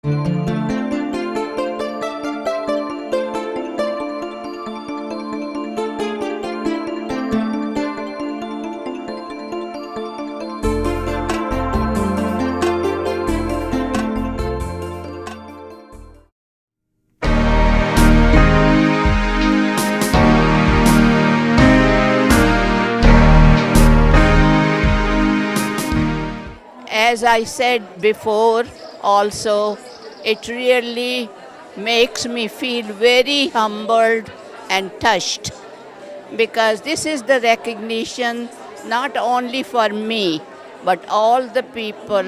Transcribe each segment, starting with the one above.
As I said before, also, it really makes me feel very humbled and touched because this is the recognition not only for me, but all the people,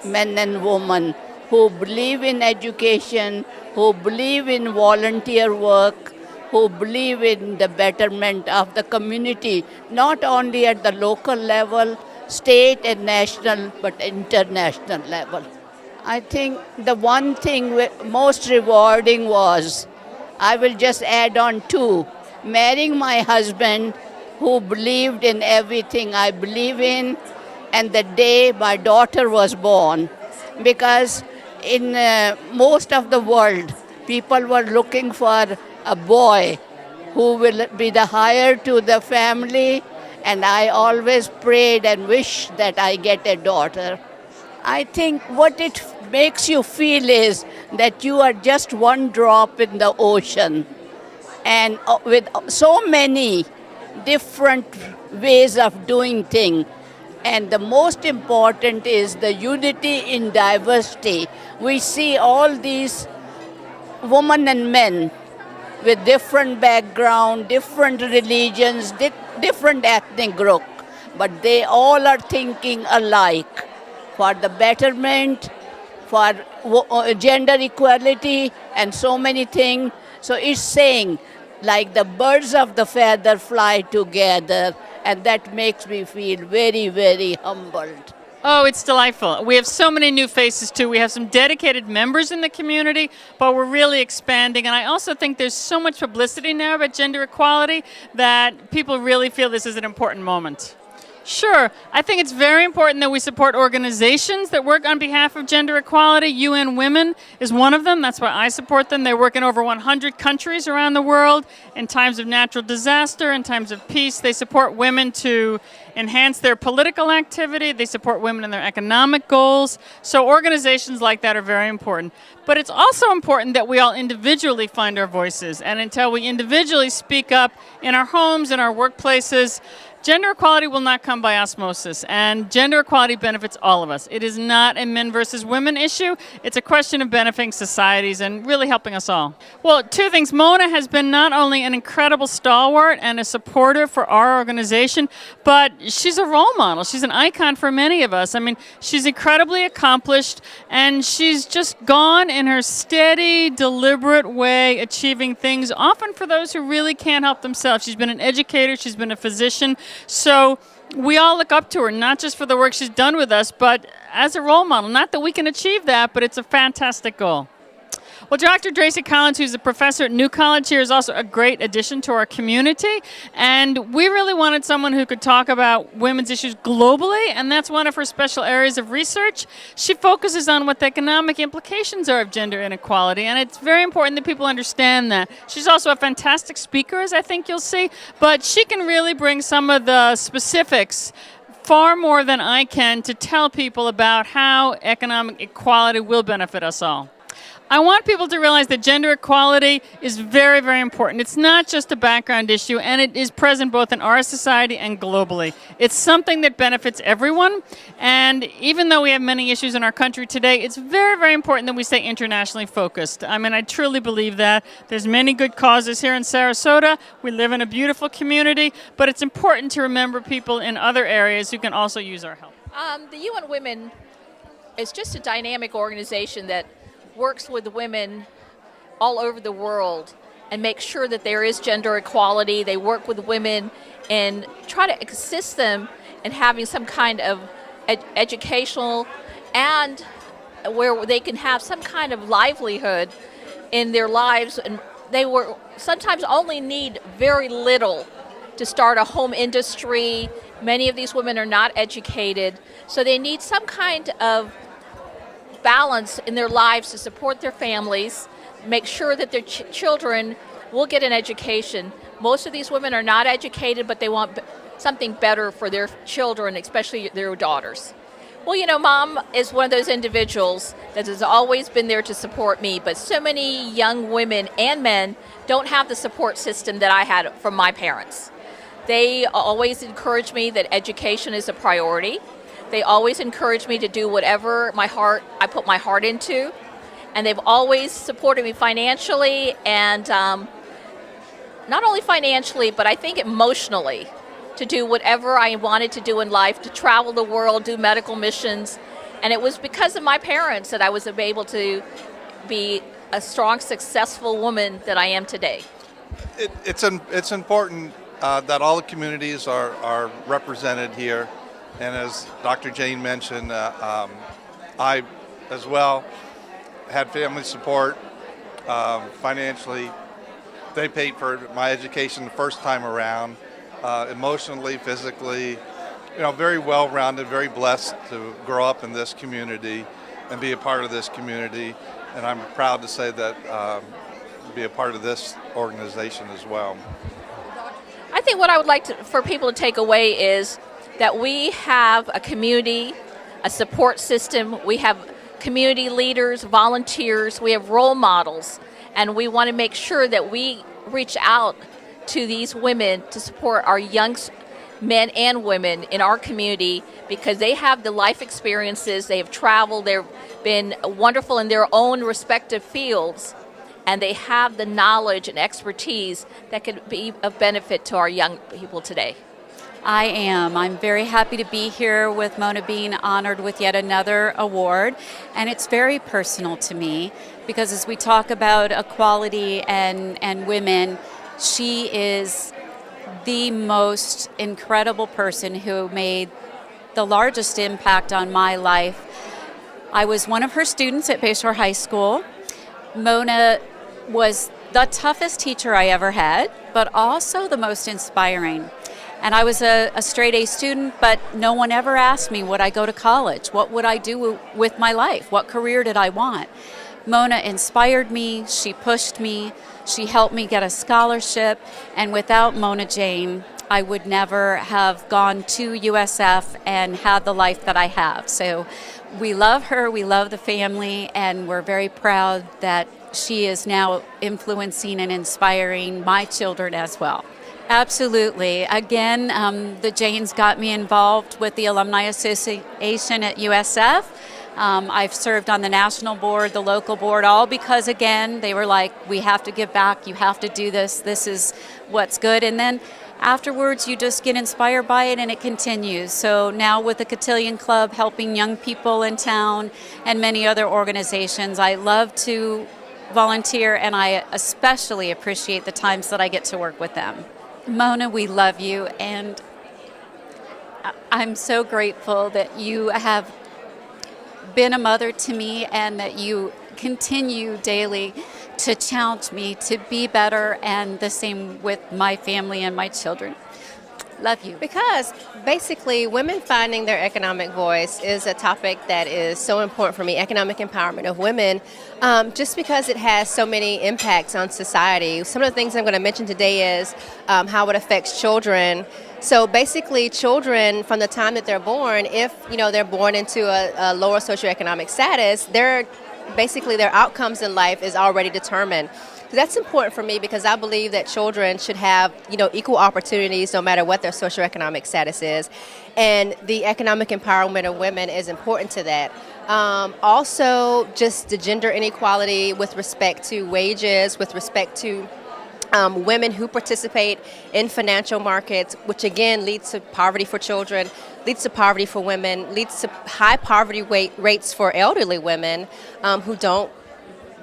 men and women, who believe in education, who believe in volunteer work, who believe in the betterment of the community, not only at the local level, state and national, but international level. I think the one thing most rewarding was, I will just add on two, marrying my husband who believed in everything I believe in, and the day my daughter was born. Because in most of the world, people were looking for a boy who will be the heir to the family, and I always prayed and wished that I get a daughter. I think what it makes you feel is that you are just one drop in the ocean. And with so many different ways of doing things, and the most important is the unity in diversity. We see all these women and men with different background, different religions, different ethnic group, but they all are thinking alike for the betterment, for gender equality, and so many things. So it's saying, like the birds of the feather fly together, and that makes me feel very, very humbled. Oh, it's delightful. We have so many new faces, too. We have some dedicated members in the community, but we're really expanding. And I also think there's so much publicity now about gender equality that people really feel this is an important moment. Sure. I think it's very important that we support organizations that work on behalf of gender equality. UN Women is one of them. That's why I support them. They work in over 100 countries around the world. In times of natural disaster, in times of peace, they support women to enhance their political activity. They support women in their economic goals. So organizations like that are very important. But it's also important that we all individually find our voices. And until we individually speak up in our homes, in our workplaces, gender equality will not come by osmosis, and gender equality benefits all of us. It is not a men versus women issue. It's a question of benefiting societies and really helping us all. Well, two things. Mona has been not only an incredible stalwart and a supporter for our organization, but she's a role model. She's an icon for many of us. I mean, she's incredibly accomplished, and she's just gone in her steady, deliberate way, achieving things, often for those who really can't help themselves. She's been an educator. She's been a physician. So we all look up to her, not just for the work she's done with us, but as a role model. Not that we can achieve that, but it's a fantastic goal. Well, Dr. Tracy Collins, who's a professor at New College here, is also a great addition to our community. And we really wanted someone who could talk about women's issues globally, and that's one of her special areas of research. She focuses on what the economic implications are of gender inequality, and it's very important that people understand that. She's also a fantastic speaker, as I think you'll see, but she can really bring some of the specifics far more than I can to tell people about how economic equality will benefit us all. I want people to realize that gender equality is very, very important. It's not just a background issue, and it is present both in our society and globally. It's something that benefits everyone, and even though we have many issues in our country today, it's very, very important that we stay internationally focused. I mean, I truly believe that. There's many good causes here in Sarasota. We live in a beautiful community, but it's important to remember people in other areas who can also use our help. The UN Women is just a dynamic organization that works with women all over the world and makes sure that there is gender equality. They work with women and try to assist them in having some kind of educational and where they can have some kind of livelihood in their lives. And they sometimes only need very little to start a home industry. Many of these women are not educated, so they need some kind of balance in their lives to support their families, make sure that their children will get an education. Most of these women are not educated, but they want something better for their children, especially their daughters. Well, Mom is one of those individuals that has always been there to support me, but so many young women and men don't have the support system that I had from my parents. They always encourage me that education is a priority. They always encourage me to do whatever I put my heart into, and they've always supported me financially, and not only financially, but I think emotionally, to do whatever I wanted to do in life, to travel the world, do medical missions. And it was because of my parents that I was able to be a strong, successful woman that I am today. It's important that all the communities are represented here. And as Dr. Jane mentioned, I as well had family support financially. They paid for my education the first time around. Emotionally, physically, very well-rounded, very blessed to grow up in this community and be a part of this community. And I'm proud to say that be a part of this organization as well. I think what I would like for people to take away is that we have a community, a support system. We have community leaders, volunteers. We have role models. And we want to make sure that we reach out to these women to support our young men and women in our community, because they have the life experiences, they have traveled, they've been wonderful in their own respective fields, and they have the knowledge and expertise that could be of benefit to our young people today. I am. I'm very happy to be here with Mona being honored with yet another award, and it's very personal to me because as we talk about equality and women, she is the most incredible person who made the largest impact on my life. I was one of her students at Bayshore High School. Mona was the toughest teacher I ever had, but also the most inspiring. And I was a straight A student, but no one ever asked me, would I go to college? What would I do with my life? What career did I want? Mona inspired me, she pushed me, she helped me get a scholarship, and without Mona Jane, I would never have gone to USF and had the life that I have. So we love her, we love the family, and we're very proud that she is now influencing and inspiring my children as well. Absolutely. Again, the Janes got me involved with the Alumni Association at USF. I've served on the national board, the local board, all because, again, they were like, we have to give back, you have to do this, this is what's good. And then afterwards, you just get inspired by it and it continues. So now with the Cotillion Club, helping young people in town and many other organizations, I love to volunteer, and I especially appreciate the times that I get to work with them. Mona, we love you, and I'm so grateful that you have been a mother to me and that you continue daily to challenge me to be better, and the same with my family and my children. Love you. Because basically women finding their economic voice is a topic that is so important for me, economic empowerment of women, just because it has so many impacts on society. Some of the things I'm going to mention today is how it affects children. So basically children, from the time that they're born, if they're born into a lower socioeconomic status, their outcomes in life is already determined. So that's important for me because I believe that children should have, equal opportunities no matter what their socioeconomic status is. And the economic empowerment of women is important to that. Also, just the gender inequality with respect to wages, with respect to women who participate in financial markets, which again leads to poverty for children, leads to poverty for women, leads to high poverty rates for elderly women who don't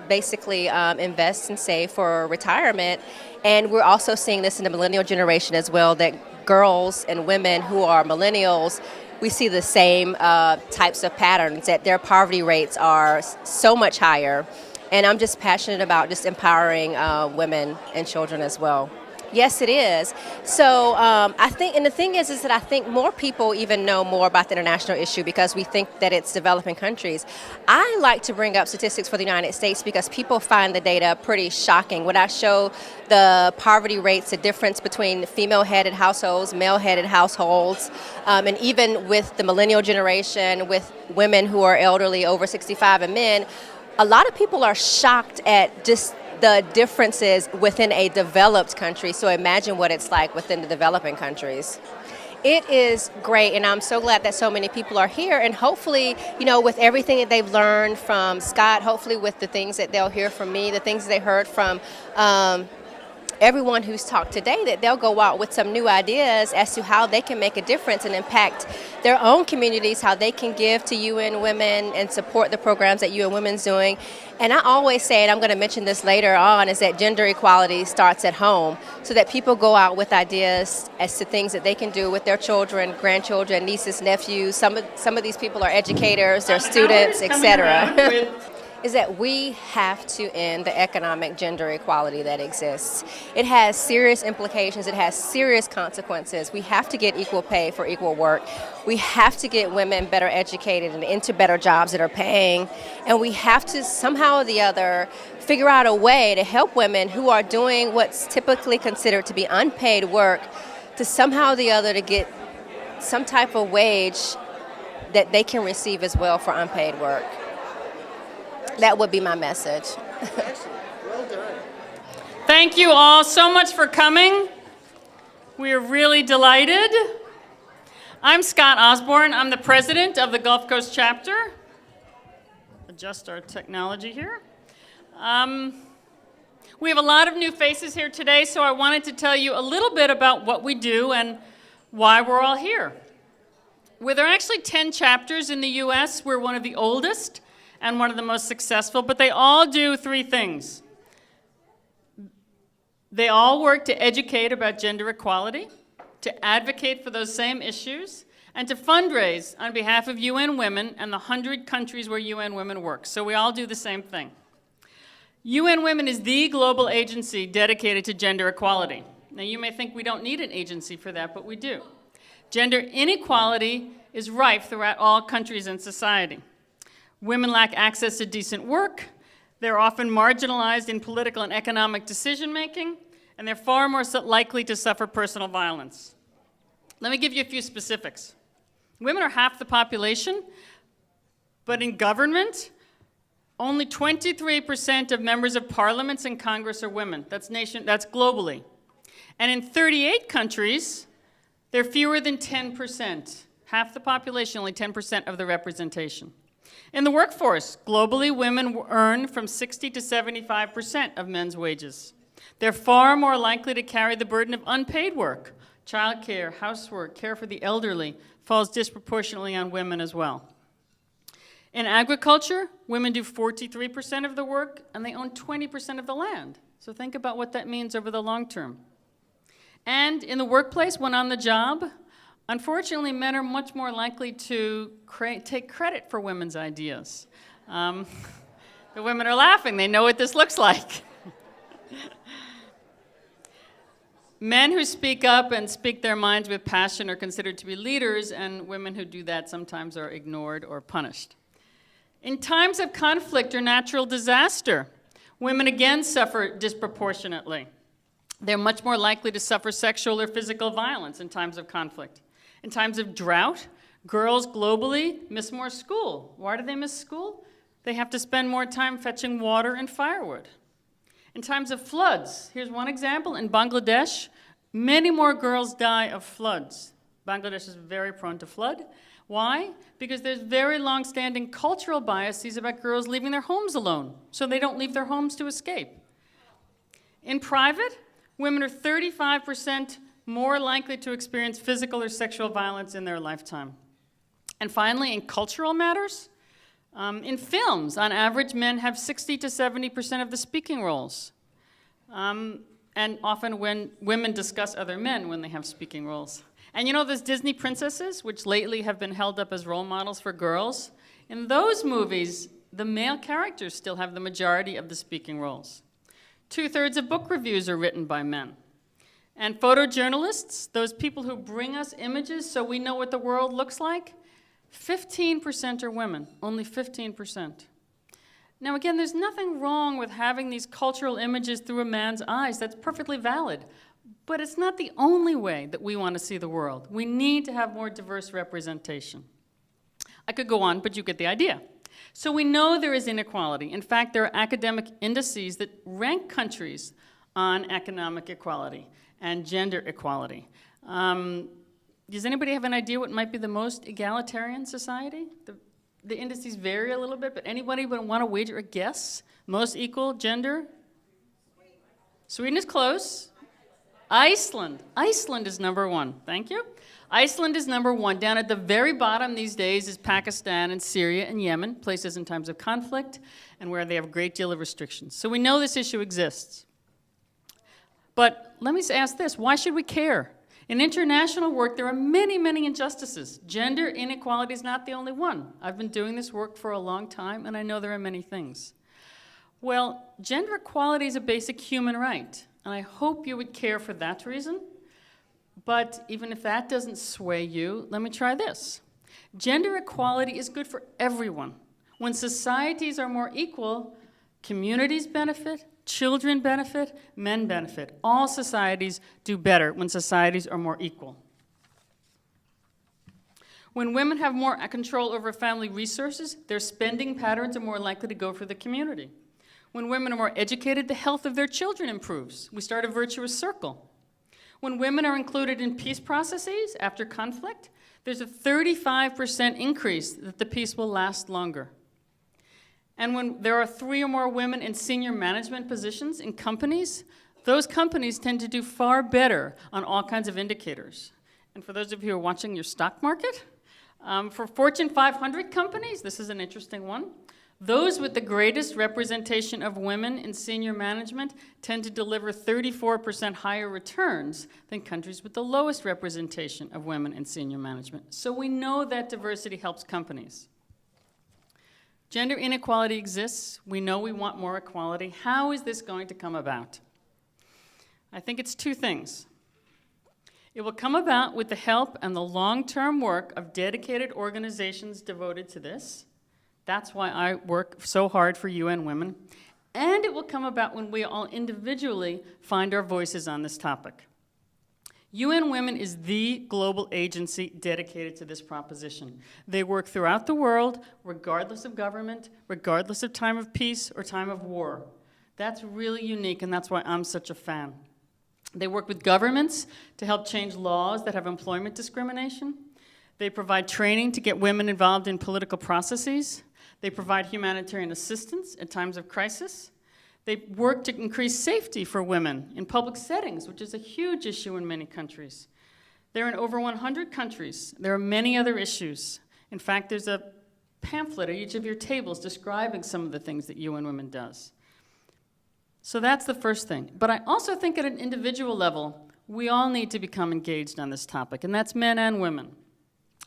basically invest and save for retirement. And we're also seeing this in the millennial generation as well, that girls and women who are millennials, we see the same types of patterns, that their poverty rates are so much higher. And I'm just passionate about just empowering women and children as well. Yes, it is. So I think, and the thing is that I think more people even know more about the international issue because we think that it's developing countries. I like to bring up statistics for the United States because people find the data pretty shocking. When I show the poverty rates, the difference between female-headed households, male-headed households, and even with the millennial generation, with women who are elderly, over 65, and men, a lot of people are shocked at just the differences within a developed country. So imagine what it's like within the developing countries. It is great, and I'm so glad that so many people are here. And hopefully, with everything that they've learned from Scott, hopefully with the things that they'll hear from me, the things they heard from everyone who's talked today, that they'll go out with some new ideas as to how they can make a difference and impact their own communities, how they can give to UN Women and support the programs that UN Women's doing. And I always say, and I'm going to mention this later on, is that gender equality starts at home, so that people go out with ideas as to things that they can do with their children, grandchildren, nieces, nephews. Some of these people are educators, they're students, etc. Is that we have to end the economic gender equality that exists. It has serious implications. It has serious consequences. We have to get equal pay for equal work. We have to get women better educated and into better jobs that are paying. And we have to somehow or the other figure out a way to help women who are doing what's typically considered to be unpaid work to somehow or the other to get some type of wage that they can receive as well for unpaid work. That would be my message. Well done. Thank you all so much for coming. We are really delighted. I'm Scott Osborne. I'm the president of the Gulf Coast chapter. Adjust our technology here. We have a lot of new faces here today, so I wanted to tell you a little bit about what we do and why we're all here. Well, there are actually 10 chapters in the U.S. We're one of the oldest and one of the most successful, but they all do three things. They all work to educate about gender equality, to advocate for those same issues, and to fundraise on behalf of UN Women and the 100 countries where UN Women works. So we all do the same thing. UN Women is the global agency dedicated to gender equality. Now you may think we don't need an agency for that, but we do. Gender inequality is rife throughout all countries and society. Women lack access to decent work, they're often marginalized in political and economic decision-making, and they're far more likely to suffer personal violence. Let me give you a few specifics. Women are half the population, but in government, only 23% of members of parliaments and Congress are women. That's globally. And in 38 countries, they're fewer than 10%. Half the population, only 10% of the representation. In the workforce, globally, women earn from 60 to 75% of men's wages. They're far more likely to carry the burden of unpaid work. Childcare, housework, care for the elderly falls disproportionately on women as well. In agriculture, women do 43% of the work, and they own 20% of the land. So think about what that means over the long term. And in the workplace, when on the job, unfortunately, men are much more likely to take credit for women's ideas. The women are laughing. They know what this looks like. Men who speak up and speak their minds with passion are considered to be leaders, and women who do that sometimes are ignored or punished. In times of conflict or natural disaster, women again suffer disproportionately. They're much more likely to suffer sexual or physical violence in times of conflict. In times of drought, girls globally miss more school. Why do they miss school? They have to spend more time fetching water and firewood. In times of floods, here's one example. In Bangladesh, many more girls die of floods. Bangladesh is very prone to flood. Why? Because there's very long-standing cultural biases about girls leaving their homes alone, so they don't leave their homes to escape. In private, women are 35% more likely to experience physical or sexual violence in their lifetime. And finally, in cultural matters, in films, on average, men have 60 to 70% of the speaking roles. And often when women discuss other men when they have speaking roles. And you know those Disney princesses, which lately have been held up as role models for girls? In those movies, the male characters still have the majority of the speaking roles. 2/3 of book reviews are written by men. And photojournalists, those people who bring us images so we know what the world looks like, 15% are women, only 15%. Now again, there's nothing wrong with having these cultural images through a man's eyes. That's perfectly valid. But it's not the only way that we want to see the world. We need to have more diverse representation. I could go on, but you get the idea. So we know there is inequality. In fact, there are academic indices that rank countries on economic equality and gender equality. Does anybody have an idea what might be the most egalitarian society? The indices vary a little bit, but anybody would want to wager a guess? Most equal gender? Sweden is close. Iceland. Iceland is number one. Thank you. Iceland is number one. Down at the very bottom these days is Pakistan and Syria and Yemen, places in times of conflict and where they have a great deal of restrictions. So we know this issue exists. But let me ask this, why should we care? In international work, there are many, many injustices. Gender inequality is not the only one. I've been doing this work for a long time, and I know there are many things. Well, gender equality is a basic human right, and I hope you would care for that reason. But even if that doesn't sway you, let me try this. Gender equality is good for everyone. When societies are more equal, communities benefit, children benefit, men benefit. All societies do better when societies are more equal. When women have more control over family resources, their spending patterns are more likely to go for the community. When women are more educated, the health of their children improves. We start a virtuous circle. When women are included in peace processes after conflict, there's a 35% increase that the peace will last longer. And when there are 3 or more women in senior management positions in companies, those companies tend to do far better on all kinds of indicators. And for those of you who are watching your stock market, for Fortune 500 companies, this is an interesting one, those with the greatest representation of women in senior management tend to deliver 34% higher returns than countries with the lowest representation of women in senior management. So we know that diversity helps companies. Gender inequality exists. We know we want more equality. How is this going to come about? I think it's 2 things. It will come about with the help and the long-term work of dedicated organizations devoted to this. That's why I work so hard for UN Women. And it will come about when we all individually find our voices on this topic. UN Women is the global agency dedicated to this proposition. They work throughout the world, regardless of government, regardless of time of peace or time of war. That's really unique, and that's why I'm such a fan. They work with governments to help change laws that have employment discrimination. They provide training to get women involved in political processes. They provide humanitarian assistance at times of crisis. They work to increase safety for women in public settings, which is a huge issue in many countries. They're in over 100 countries. There are many other issues. In fact, there's a pamphlet at each of your tables describing some of the things that UN Women does. So that's the first thing. But I also think at an individual level, we all need to become engaged on this topic, and that's men and women.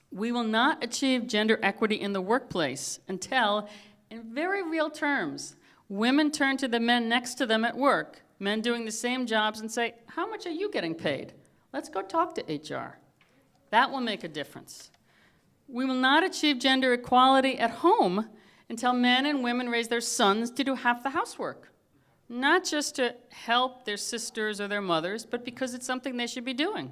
We will not achieve gender equity in the workplace until, in very real terms, women turn to the men next to them at work, men doing the same jobs, and say, how much are you getting paid? Let's go talk to HR. That will make a difference. We will not achieve gender equality at home until men and women raise their sons to do half the housework. Not just to help their sisters or their mothers, but because it's something they should be doing.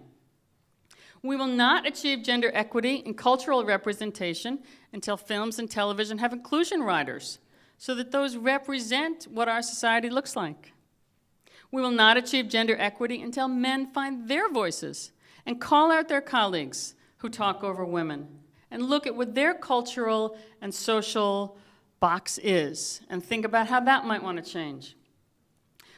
We will not achieve gender equity in cultural representation until films and television have inclusion riders, so that those represent what our society looks like. We will not achieve gender equity until men find their voices and call out their colleagues who talk over women and look at what their cultural and social box is and think about how that might want to change.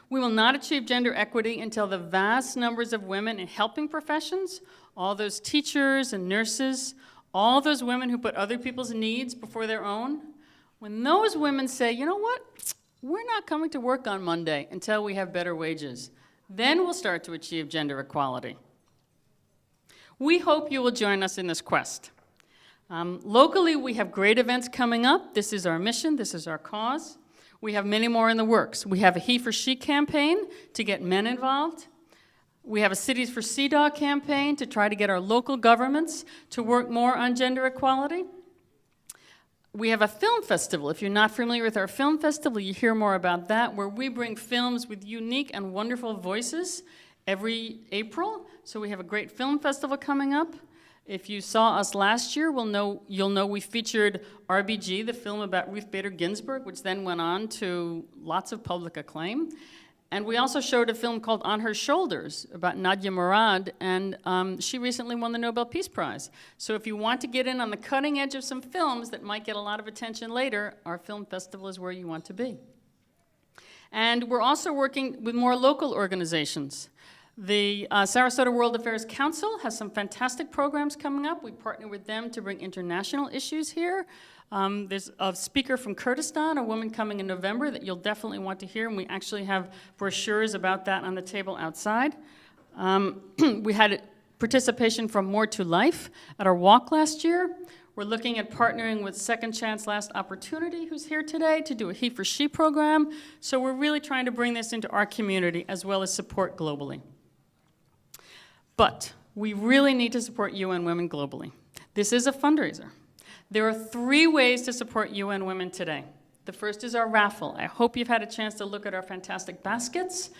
We will not achieve gender equity until the vast numbers of women in helping professions, all those teachers and nurses, all those women who put other people's needs before their own, when those women say, you know what, we're not coming to work on Monday until we have better wages, then we'll start to achieve gender equality. We hope you will join us in this quest. Locally, we have great events coming up. This is our mission, this is our cause. We have many more in the works. We have a He for She campaign to get men involved. We have a Cities for Sea Dog campaign to try to get our local governments to work more on gender equality. We have a film festival. If you're not familiar with our film festival, you hear more about that, where we bring films with unique and wonderful voices every April. So we have a great film festival coming up. If you saw us last year, you'll know we featured RBG, the film about Ruth Bader Ginsburg, which then went on to lots of public acclaim. And we also showed a film called On Her Shoulders about Nadia Murad, and she recently won the Nobel Peace Prize. So if you want to get in on the cutting edge of some films that might get a lot of attention later, our film festival is where you want to be. And we're also working with more local organizations. The Sarasota World Affairs Council has some fantastic programs coming up. We partner with them to bring international issues here. There's a speaker from Kurdistan, a woman coming in November that you'll definitely want to hear, and we actually have brochures about that on the table outside. We had participation from More to Life at our walk last year. We're looking at partnering with Second Chance Last Opportunity, who's here today, to do a He for She program. So we're really trying to bring this into our community as well as support globally. But we really need to support UN Women globally. This is a fundraiser. There are 3 ways to support UN Women today. The first is our raffle. I hope you've had a chance to look at our fantastic baskets.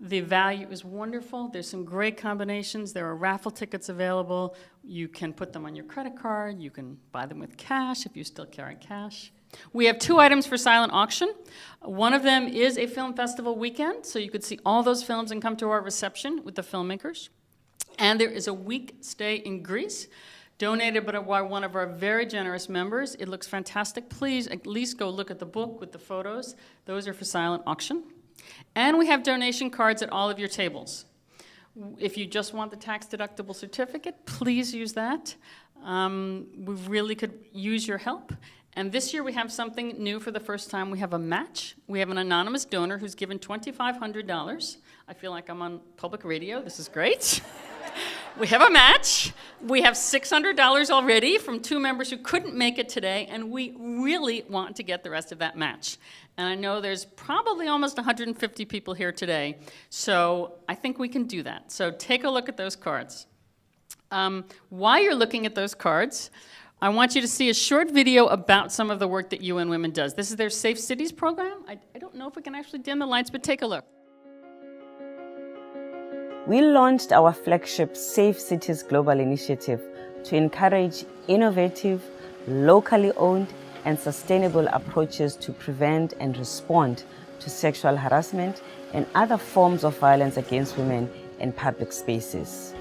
The value is wonderful. There's some great combinations. There are raffle tickets available. You can put them on your credit card. You can buy them with cash if you still carry cash. We have 2 items for silent auction. One of them is a film festival weekend, so you could see all those films and come to our reception with the filmmakers. And there is a week stay in Greece, donated by one of our very generous members. It looks fantastic. Please at least go look at the book with the photos. Those are for silent auction. And we have donation cards at all of your tables. If you just want the tax-deductible certificate, please use that. We really could use your help. And this year we have something new for the first time. We have a match. We have an anonymous donor who's given $2,500. I feel like I'm on public radio. This is great. We have a match. We have $600 already from 2 members who couldn't make it today, and we really want to get the rest of that match. And I know there's probably almost 150 people here today, so I think we can do that. So take a look at those cards. While you're looking at those cards, I want you to see a short video about some of the work that UN Women does. This is their Safe Cities program. I don't know if we can actually dim the lights, but take a look. We launched our flagship Safe Cities Global Initiative to encourage innovative, locally owned, and sustainable approaches to prevent and respond to sexual harassment and other forms of violence against women in public spaces.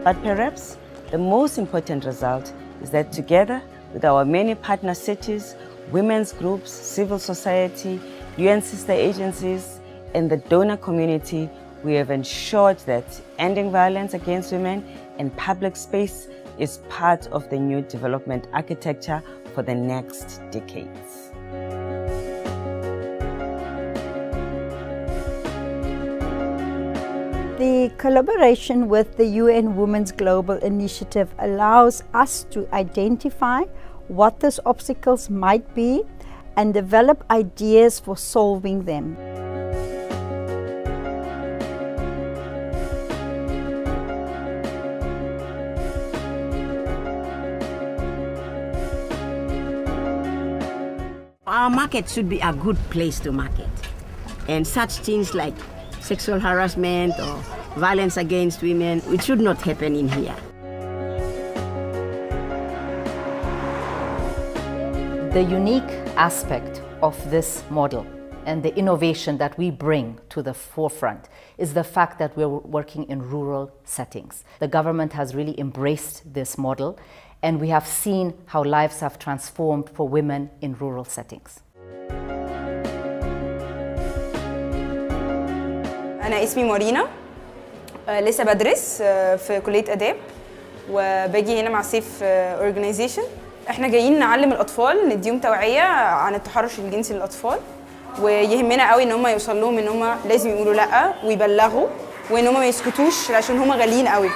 But perhaps the most important result is that together with our many partner cities, women's groups, civil society, UN sister agencies, and the donor community, we have ensured that ending violence against women in public space is part of the new development architecture for the next decades. The collaboration with the UN Women's Global Initiative allows us to identify what those obstacles might be and develop ideas for solving them. Our market should be a good place to market, and such things like sexual harassment or violence against women, it should not happen in here. The unique aspect of this model and the innovation that we bring to the forefront is the fact that we're working in rural settings. The government has really embraced this model, and we have seen how lives have transformed for women in rural settings. أنا اسمي مارينا، لسه بدرس في كلية آداب وباجي هنا مع سيف أورجانيزيشن. احنا جايين نعلم الأطفال، نديهم توعية عن التحرش الجنسي للأطفال، ويهمنا قوي ان هم يوصل لهم ان هم لازم يقولوا لا ويبلغوا وان هم ما يسكتوش عشان هم غاليين قوي.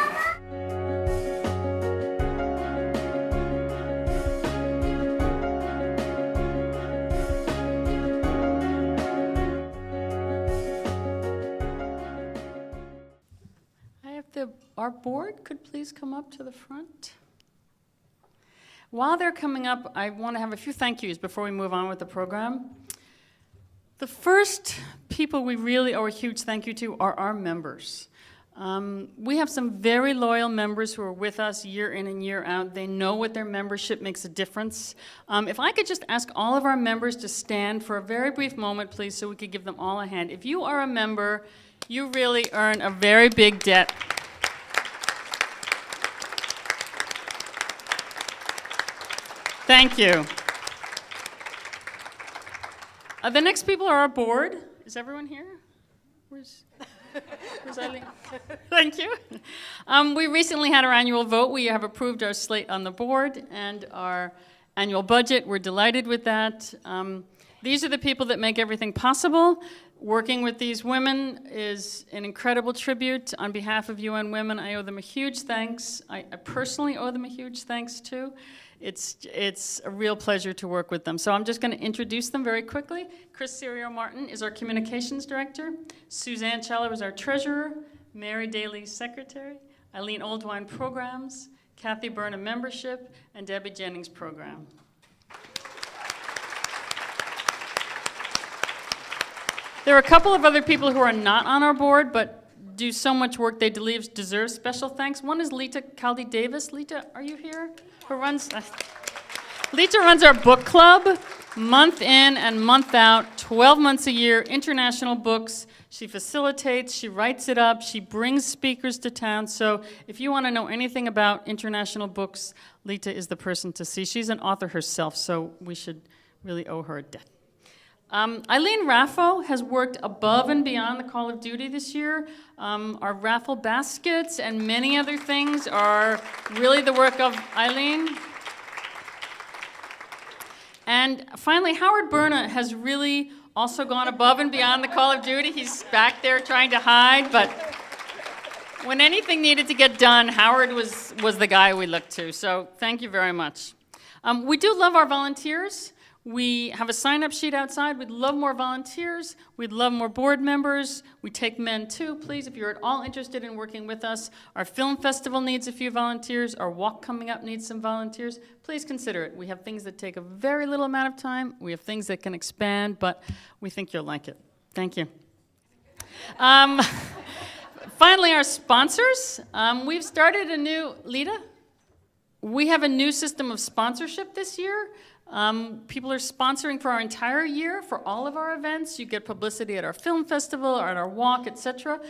our board could please come up to the front. While they're coming up, I want to have a few thank yous before we move on with the program. The first people we really owe a huge thank you to are our members. We have some very loyal members who are with us year in and year out. They know what their membership makes a difference. If I could just ask all of our members to stand for a very brief moment, please, so we could give them all a hand. If you are a member, you really earn a very big debt. Thank you. The next people are our board. Is everyone here? Where's Eileen? Thank you. We recently had our annual vote. We have approved our slate on the board and our annual budget. We're delighted with that. These are the people that make everything possible. Working with these women is an incredible tribute. On behalf of UN Women, I owe them a huge thanks. I personally owe them a huge thanks, too. It's a real pleasure to work with them. So I'm just going to introduce them very quickly. Chris Serio-Martin is our communications director. Suzanne Cheller is our treasurer. Mary Daly, secretary. Eileen Oldwine, programs. Kathy Burnham, membership. And Debbie Jennings, program. There are a couple of other people who are not on our board, but do so much work they deserve special thanks. One is Lita Caldi-Davis. Lita, are you here? Lita runs our book club, month in and month out, 12 months a year, international books. She facilitates, she writes it up, she brings speakers to town. So if you want to know anything about international books, Lita is the person to see. She's an author herself, so we should really owe her a debt. Eileen Raffo has worked above and beyond the call of duty this year. Our raffle baskets and many other things are really the work of Eileen. And finally, Howard Berna has really also gone above and beyond the call of duty. He's back there trying to hide, but when anything needed to get done, Howard was the guy we looked to. So thank you very much. We do love our volunteers. We have a sign-up sheet outside. We'd love more volunteers. We'd love more board members. We take men too, please, if you're at all interested in working with us. Our film festival needs a few volunteers. Our walk coming up needs some volunteers. Please consider it. We have things that take a very little amount of time. We have things that can expand, but we think you'll like it. Thank you. Finally, our sponsors. We've started a new, Lita? We have a new system of sponsorship this year. People are sponsoring for our entire year for all of our events. You get publicity at our film festival or at our walk, etc.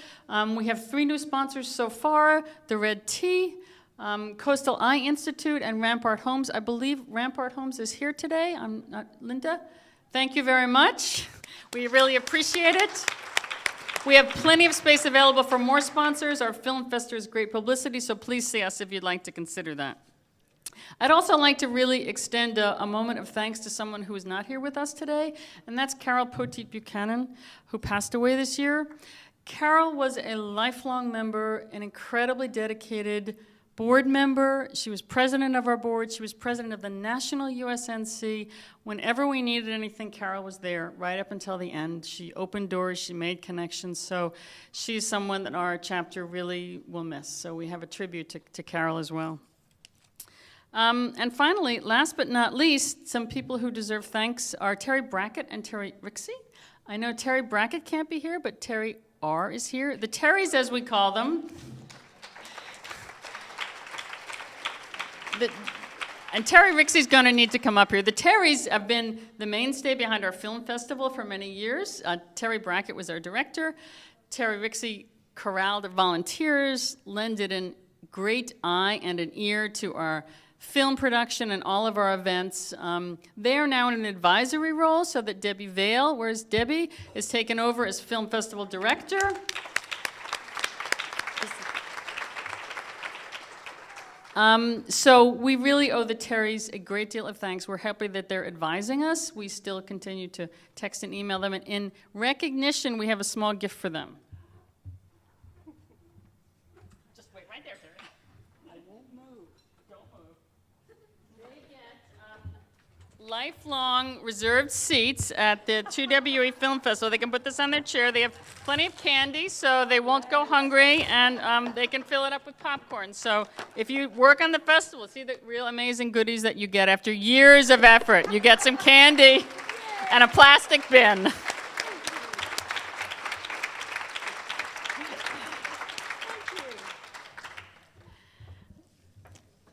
We have 3 new sponsors so far: the Red Tea, Coastal Eye Institute, and Rampart Homes. I believe Rampart Homes is here today. I'm not Linda. Thank you very much. We really appreciate it. We have plenty of space available for more sponsors. Our film festival is great publicity, so please see us if you'd like to consider that. I'd also like to really extend a moment of thanks to someone who is not here with us today, and that's Carol Poteet Buchanan, who passed away this year. Carol was a lifelong member, an incredibly dedicated board member. She was president of our board. She was president of the National USNC. Whenever we needed anything, Carol was there right up until the end. She opened doors. She made connections. So she's someone that our chapter really will miss. So we have a tribute to Carol as well. And finally, last but not least, some people who deserve thanks are Terry Brackett and Terry Rixey. I know Terry Brackett can't be here, but Terry R. is here. The Terrys, as we call them. And Terry Rixey's going to need to come up here. The Terrys have been the mainstay behind our film festival for many years. Terry Brackett was our director. Terry Rixey corralled volunteers, lended a great eye and an ear to our film production and all of our events. They are now in an advisory role so that Debbie Vale, where's Debbie, is taken over as film festival director. So we really owe the Terrys a great deal of thanks. We're happy that they're advising us. We still continue to text and email them, and in recognition, we have a small gift for them. Just wait right there, Terry. I won't move. Don't move. They get lifelong reserved seats at the 2WE Film Festival. They can put this on their chair. They have plenty of candy, so they won't go hungry, and they can fill it up with popcorn. So if you work on the festival, see the real amazing goodies that you get after years of effort. You get some candy and a plastic bin.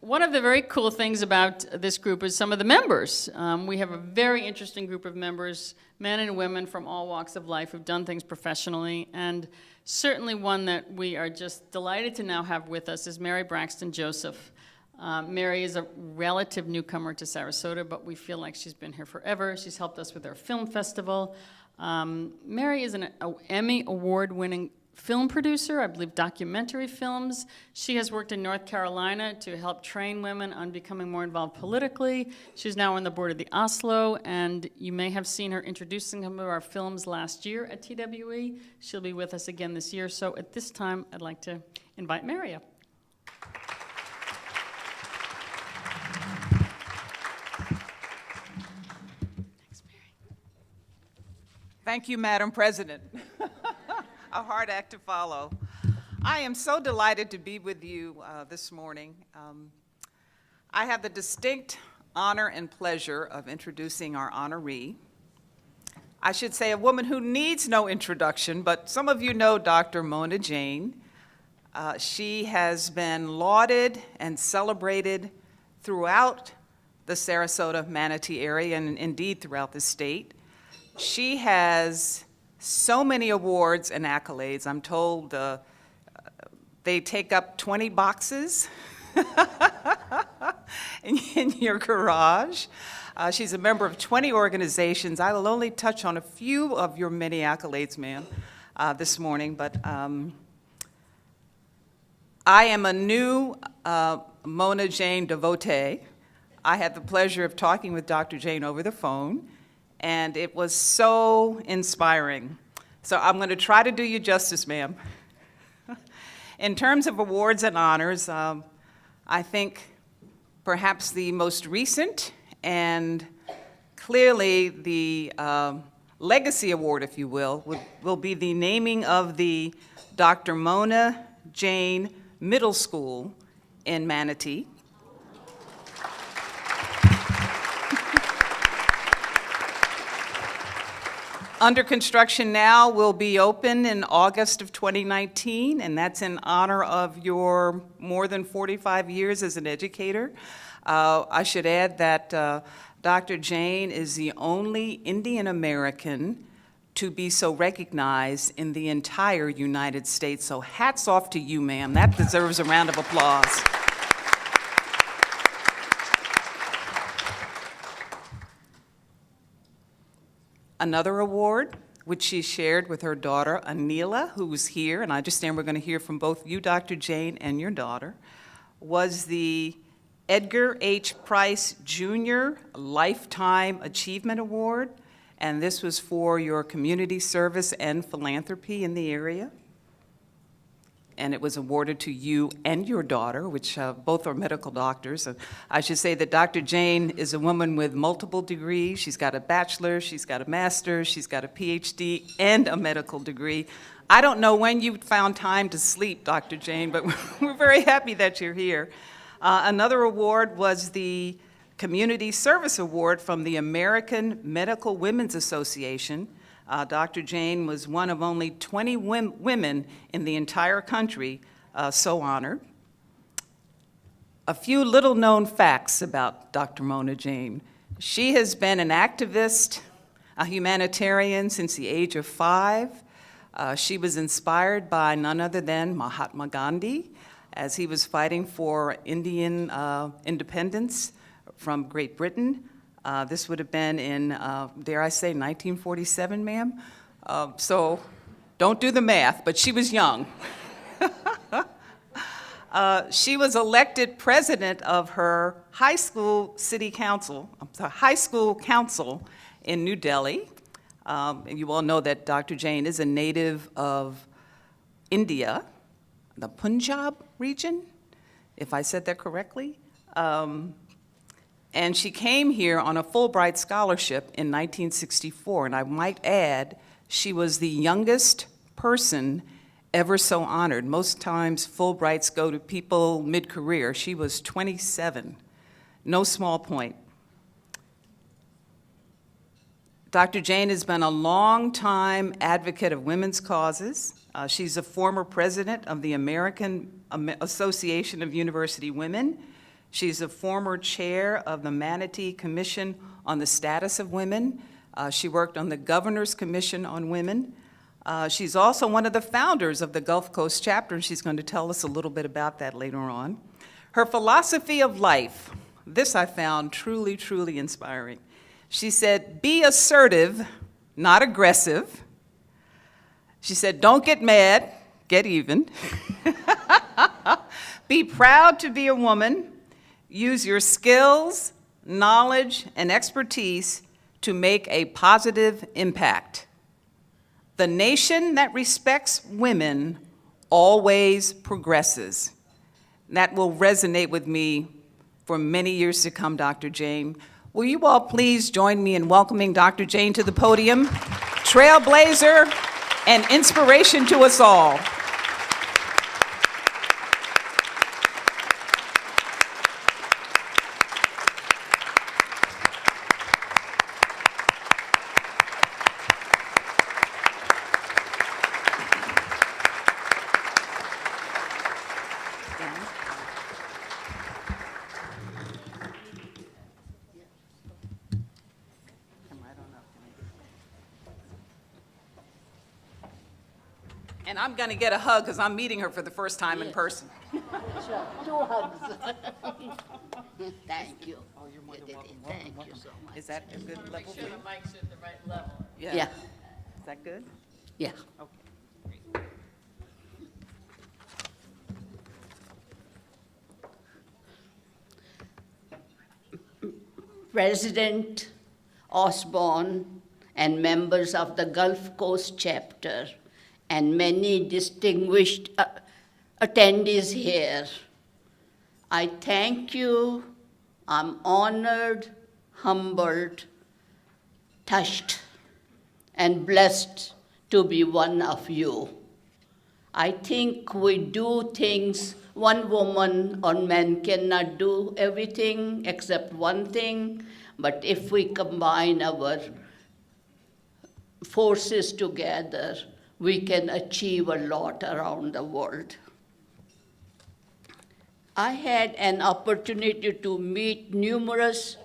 One of the very cool things about this group is some of the members. We have a very interesting group of members, men and women from all walks of life who've done things professionally, and certainly one that we are just delighted to now have with us is Mary Braxton Joseph. Mary is a relative newcomer to Sarasota, but we feel like she's been here forever. She's helped us with our film festival. Mary is an Emmy Award-winning film producer, I believe documentary films. She has worked in North Carolina to help train women on becoming more involved politically. She's now on the board of the Oslo, and you may have seen her introducing some of our films last year at TWE. She'll be with us again this year, so at this time, I'd like to invite Mary up. Thank you, Madam President. A hard act to follow. I am so delighted to be with you this morning. I have the distinct honor and pleasure of introducing our honoree. I should say a woman who needs no introduction, but some of you know Dr. Mona Jane. She has been lauded and celebrated throughout the Sarasota, Manatee area, and indeed throughout the state. She has so many awards and accolades. I'm told they take up 20 boxes in your garage. She's a member of 20 organizations. I will only touch on a few of your many accolades, ma'am, this morning, but I am a new Mona Jane devotee. I had the pleasure of talking with Dr. Jane over the phone, and it was so inspiring. So I'm going to try to do you justice, ma'am. In terms of awards and honors, I think perhaps the most recent and clearly the legacy award, if you will be the naming of the Dr. Mona Jane Middle School in Manatee. Under construction now, will be open in August of 2019, and that's in honor of your more than 45 years as an educator. I should add that Dr. Jane is the only Indian American to be so recognized in the entire United States. So hats off to you, ma'am. That deserves a round of applause. Another award, which she shared with her daughter, Anila, who was here, and I understand we're going to hear from both you, Dr. Jane, and your daughter, was the Edgar H. Price Jr. Lifetime Achievement Award, and this was for your community service and philanthropy in the area. And it was awarded to you and your daughter, which both are medical doctors. I should say that Dr. Jane is a woman with multiple degrees. She's got a bachelor's, she's got a master's, she's got a PhD, and a medical degree. I don't know when you found time to sleep, Dr. Jane, but we're very happy that you're here. Another award was the Community Service Award from the American Medical Women's Association. Dr. Jane was one of only 20 women in the entire country so honored. A few little-known facts about Dr. Mona Jane. She has been an activist, a humanitarian since the age of 5. She was inspired by none other than Mahatma Gandhi as he was fighting for Indian independence from Great Britain. This would have been in, dare I say, 1947, ma'am? So don't do the math, but she was young. She was elected president of her high school council in New Delhi. And you all know that Dr. Jane is a native of India, the Punjab region, if I said that correctly. And she came here on a Fulbright scholarship in 1964. And I might add, she was the youngest person ever so honored. Most times Fulbrights go to people mid-career. She was 27. No small point. Dr. Jane has been a long-time advocate of women's causes. She's a former president of the American Association of University Women. She's a former chair of the Manatee Commission on the Status of Women. She worked on the Governor's Commission on Women. She's also one of the founders of the Gulf Coast chapter, and she's going to tell us a little bit about that later on. Her philosophy of life, this I found truly, truly inspiring. She said, be assertive, not aggressive. She said, don't get mad, get even. Be proud to be a woman. Use your skills, knowledge, and expertise to make a positive impact. The nation that respects women always progresses. That will resonate with me for many years to come, Dr. Jane. Will you all please join me in welcoming Dr. Jane to the podium, trailblazer and inspiration to us all. And I'm going to get a hug because I'm meeting her for the first time in person. Sure, 2 hugs. Thank you. Oh, you're more than welcome. Thank you so much. Is that a good level for you? Mike's at the right level. Yeah. Is that good? Yeah. Okay. President Osborne and members of the Gulf Coast chapter and many distinguished attendees here, I thank you. I'm honored, humbled, touched, and blessed to be one of you. I think we do things one woman or man cannot do everything except one thing, but if we combine our forces together, we can achieve a lot around the world. I had an opportunity to meet numerous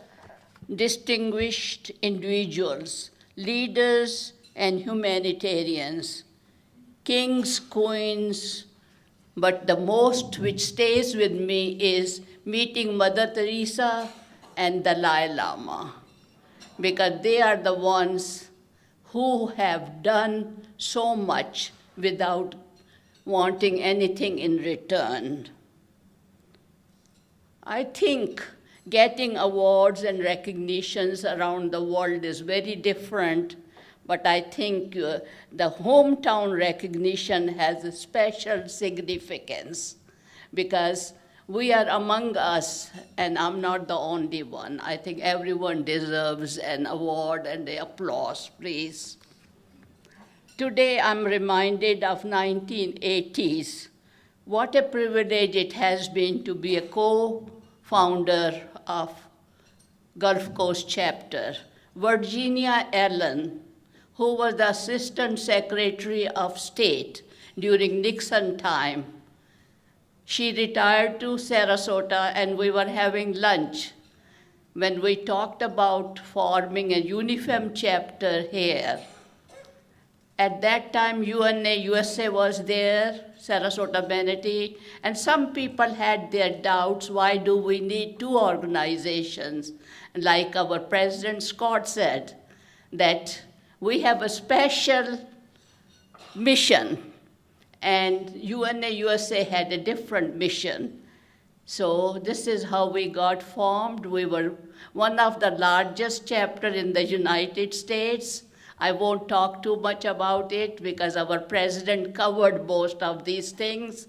distinguished individuals, leaders and humanitarians, kings, queens, but the most which stays with me is meeting Mother Teresa and Dalai Lama, because they are the ones who have done so much without wanting anything in return. I think getting awards and recognitions around the world is very different, but I think the hometown recognition has a special significance because we are among us, and I'm not the only one. I think everyone deserves an award and the applause, please. Today, I'm reminded of 1980s. What a privilege it has been to be a co-founder of Gulf Coast chapter. Virginia Allen, who was the Assistant Secretary of State during Nixon time, she retired to Sarasota, and we were having lunch when we talked about forming a UNIFEM chapter here. At that time, UNA USA was there, Sarasota, Manatee, and some people had their doubts, why do we need 2 organizations? Like our President Scott said, that we have a special mission, and UNA USA had a different mission. So this is how we got formed. We were one of the largest chapters in the United States. I won't talk too much about it because our president covered most of these things.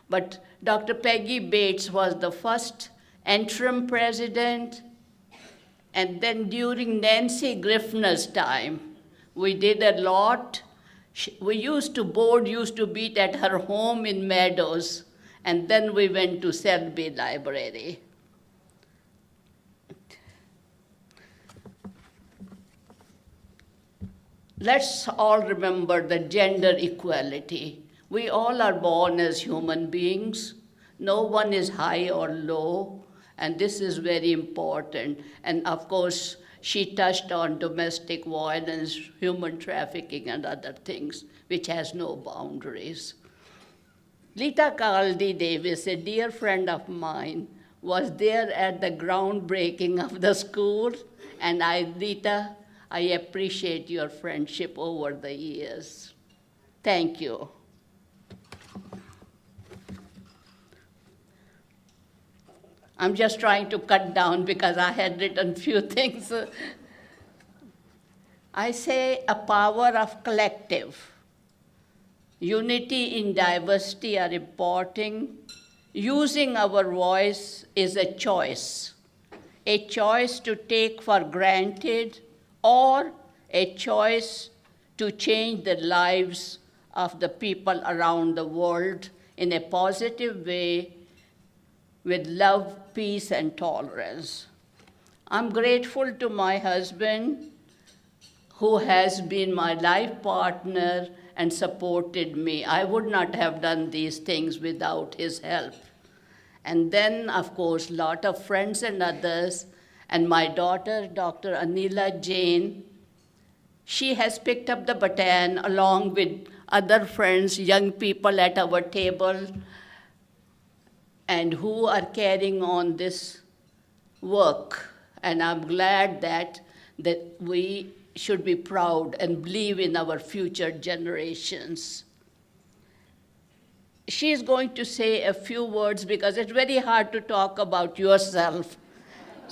But Dr. Peggy Bates was the first interim president, And then during Nancy Griffner's time, we did a lot. We used to beat at her home in Meadows, and then we went to Selby Library. Let's all remember the gender equality. We all are born as human beings. No one is high or low, and this is very important. And of course, she touched on domestic violence, human trafficking, and other things, which has no boundaries. Lita Caldi Davis, a dear friend of mine, was there at the groundbreaking of the school, and Lita, I appreciate your friendship over the years. Thank you. I'm just trying to cut down because I had written few things. I say a power of collective. Unity in diversity are important. Using our voice is a choice to take for granted, or a choice to change the lives of the people around the world in a positive way with love, peace, and tolerance. I'm grateful to my husband, who has been my life partner and supported me. I would not have done these things without his help. And then, of course, a lot of friends and others, and my daughter, Dr. Anila Jain. She has picked up the baton along with other friends, young people at our table, and who are carrying on this work. And I'm glad that we should be proud and believe in our future generations. She's going to say a few words because it's very hard to talk about yourself.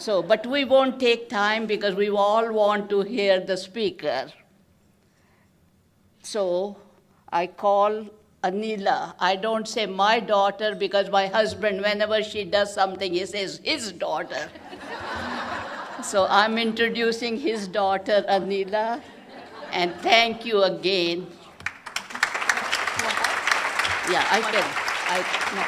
But we won't take time because we all want to hear the speaker. So I call Anila. I don't say my daughter because my husband, whenever she does something, he says his daughter. So I'm introducing his daughter, Anila, and thank you again. Yeah, I can. No.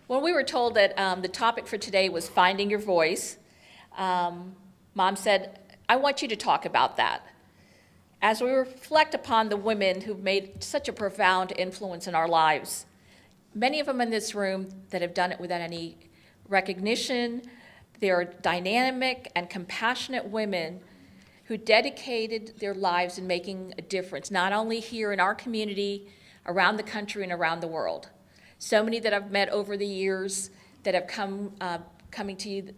When we were told that the topic for today was finding your voice, Mom said, I want you to talk about that. As we reflect upon the women who've made such a profound influence in our lives, many of them in this room that have done it without any recognition, they're dynamic and compassionate women who dedicated their lives in making a difference, not only here in our community, around the country and around the world. So many that I've met over the years that have coming to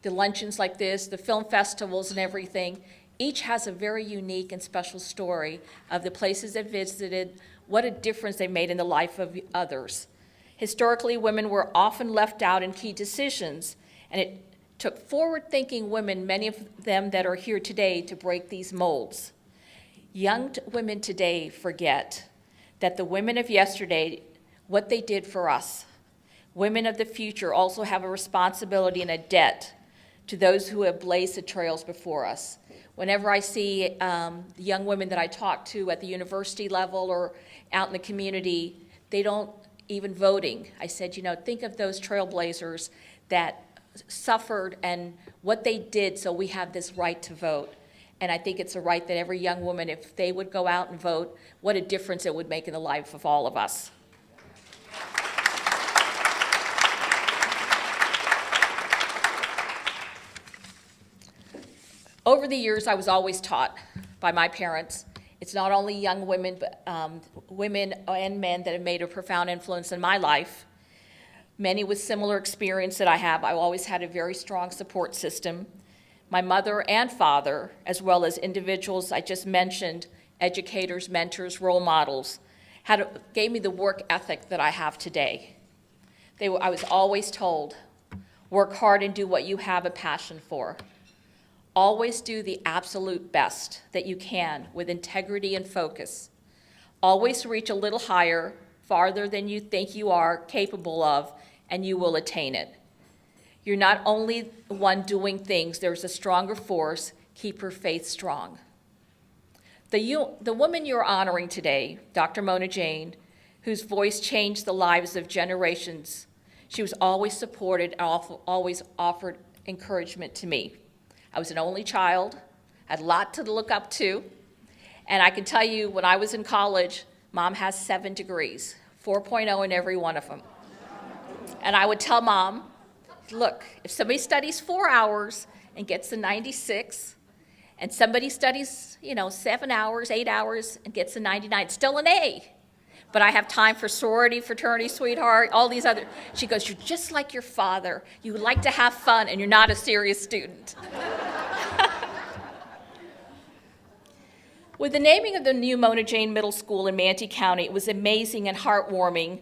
the luncheons like this, the film festivals and everything, each has a very unique and special story of the places they visited, what a difference they made in the life of others. Historically, women were often left out in key decisions, and it took forward-thinking women, many of them that are here today, to break these molds. Young women today forget that the women of yesterday, what they did for us. Women of the future also have a responsibility and a debt to those who have blazed the trails before us. Whenever I see the young women that I talk to at the university level or out in the community, they don't even voting. I said, think of those trailblazers that suffered and what they did so we have this right to vote. And I think it's a right that every young woman, if they would go out and vote, what a difference it would make in the life of all of us. Over the years, I was always taught by my parents, it's not only young women, but women and men that have made a profound influence in my life. Many with similar experience that I have. I always had a very strong support system. My mother and father, as well as individuals I just mentioned, educators, mentors, role models, gave me the work ethic that I have today. I was always told, work hard and do what you have a passion for. Always do the absolute best that you can with integrity and focus. Always reach a little higher farther than you think you are capable of, and you will attain it. You're not only the one doing things, there's a stronger force. Keep her faith strong. The woman you're honoring today, Dr. Mona Jane, whose voice changed the lives of generations, she was always supported and always offered encouragement to me. I was an only child, had a lot to look up to, and I can tell you when I was in college, Mom has 7 degrees, 4.0 in every one of them. And I would tell Mom, look, if somebody studies 4 hours and gets a 96, and somebody studies, 7 hours, 8 hours, and gets a 99, it's still an A. But I have time for sorority, fraternity, sweetheart, all these other. She goes, you're just like your father. You like to have fun, and you're not a serious student. With the naming of the new Mona Jane Middle School in Manatee County, it was amazing and heartwarming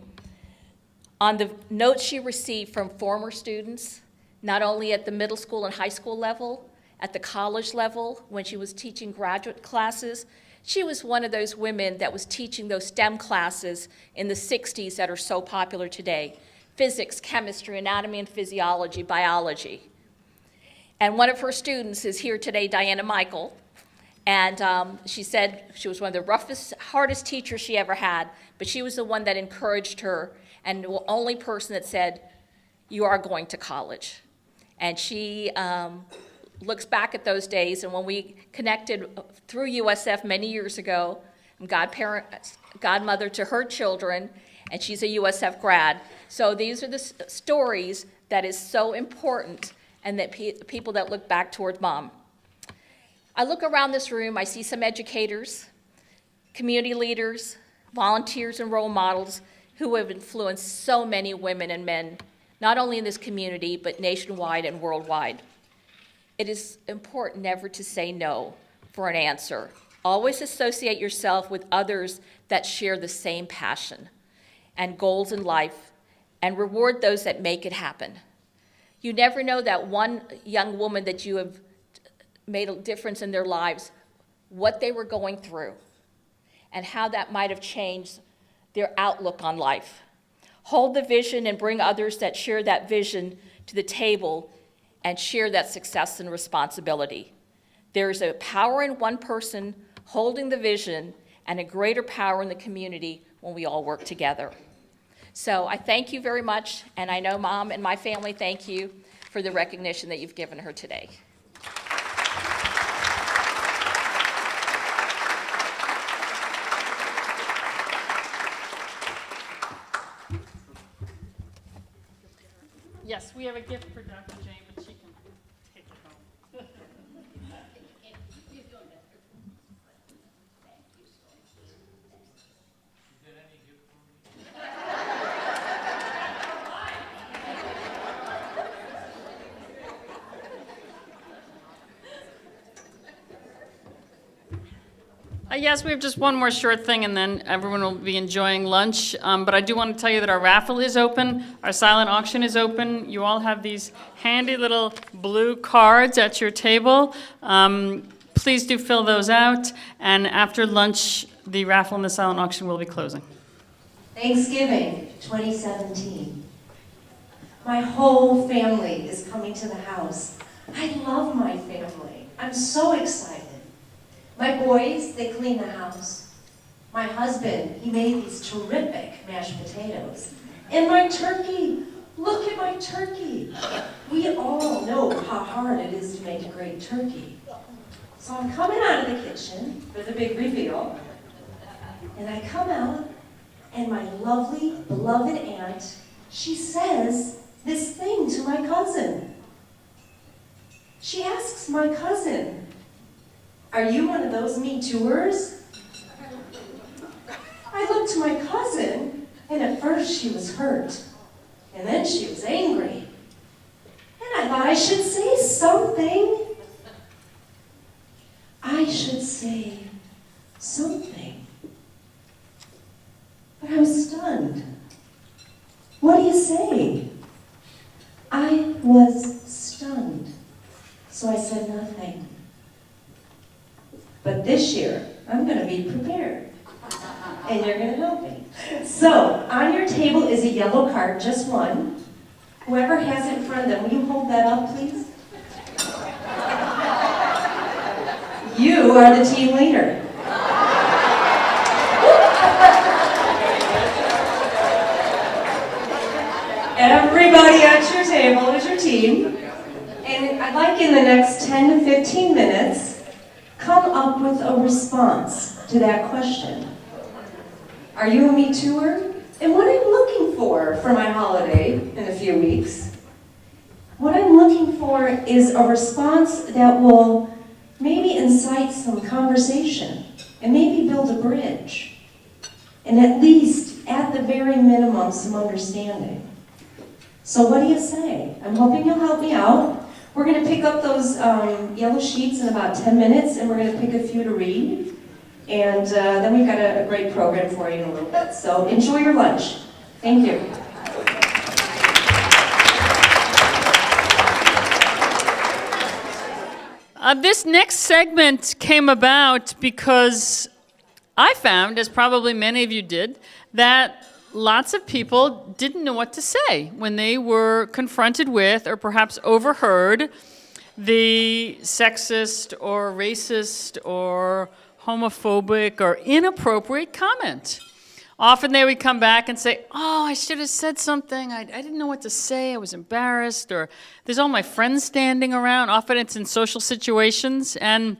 on the notes she received from former students, not only at the middle school and high school level, at the college level, when she was teaching graduate classes. She was one of those women that was teaching those STEM classes in the 60s that are so popular today: physics, chemistry, anatomy and physiology, biology. And one of her students is here today, Diana Michael, and she said she was one of the roughest, hardest teachers she ever had, but she was the one that encouraged her and the only person that said, you are going to college. And she looks back at those days, and when we connected through USF many years ago, I'm godmother to her children, and she's a USF grad. So these are the stories that is so important, and that people that look back toward Mom. I look around this room, I see some educators, community leaders, volunteers, and role models who have influenced so many women and men, not only in this community, but nationwide and worldwide. It is important never to say no for an answer. Always associate yourself with others that share the same passion and goals in life, and reward those that make it happen. You never know that one young woman that you have made a difference in their lives, what they were going through, and how that might have changed their outlook on life. Hold the vision and bring others that share that vision to the table and share that success and responsibility. There is a power in one person holding the vision and a greater power in the community when we all work together. So I thank you very much, and I know Mom and my family thank you for the recognition that you've given her today. Yes, we have a gift for Dr. Jane, but she can take it home. Yes, we have just one more short thing, and then everyone will be enjoying lunch. But I do want to tell you that our raffle is open. Our silent auction is open. You all have these handy little blue cards at your table. Please do fill those out. And after lunch, the raffle and the silent auction will be closing. Thanksgiving 2017. My whole family is coming to the house. I love my family. I'm so excited. My boys, they clean the house. My husband, he made these terrific mashed potatoes. And my turkey, look at my turkey. We all know how hard it is to make a great turkey. So I'm coming out of the kitchen for the big reveal, and I come out, and my lovely, beloved aunt, she says this thing to my cousin. She asks my cousin, are you one of those Me Too'ers? I looked to my cousin, and at first she was hurt, and then she was angry. And I thought I should say something. I should say something. But I was stunned. What do you say? I was stunned, so I said nothing. But this year, I'm going to be prepared, and you're going to help me. So So, on your table is a yellow card, just one. Whoever has it in front of them, will you hold that up, please? You are the team leader. Everybody at your table is your team. And I'd like in the next 10 to 15 minutes, come up with a response to that question. Are you a Me Tooer? And what I'm looking for my holiday in a few weeks, what I'm looking for is a response that will maybe incite some conversation and maybe build a bridge. And at least, at the very minimum, some understanding. So what do you say? I'm hoping you'll help me out. We're going to pick up those yellow sheets in about 10 minutes, and we're going to pick a few to read. And then we've got a great program for you in a little bit. So enjoy your lunch. Thank you. This next segment came about because I found, as probably many of you did, that lots of people didn't know what to say when they were confronted with or perhaps overheard the sexist or racist or homophobic or inappropriate comment. Often they would come back and say, oh, I should have said something. I didn't know what to say. I was embarrassed. Or there's all my friends standing around. Often it's in social situations. And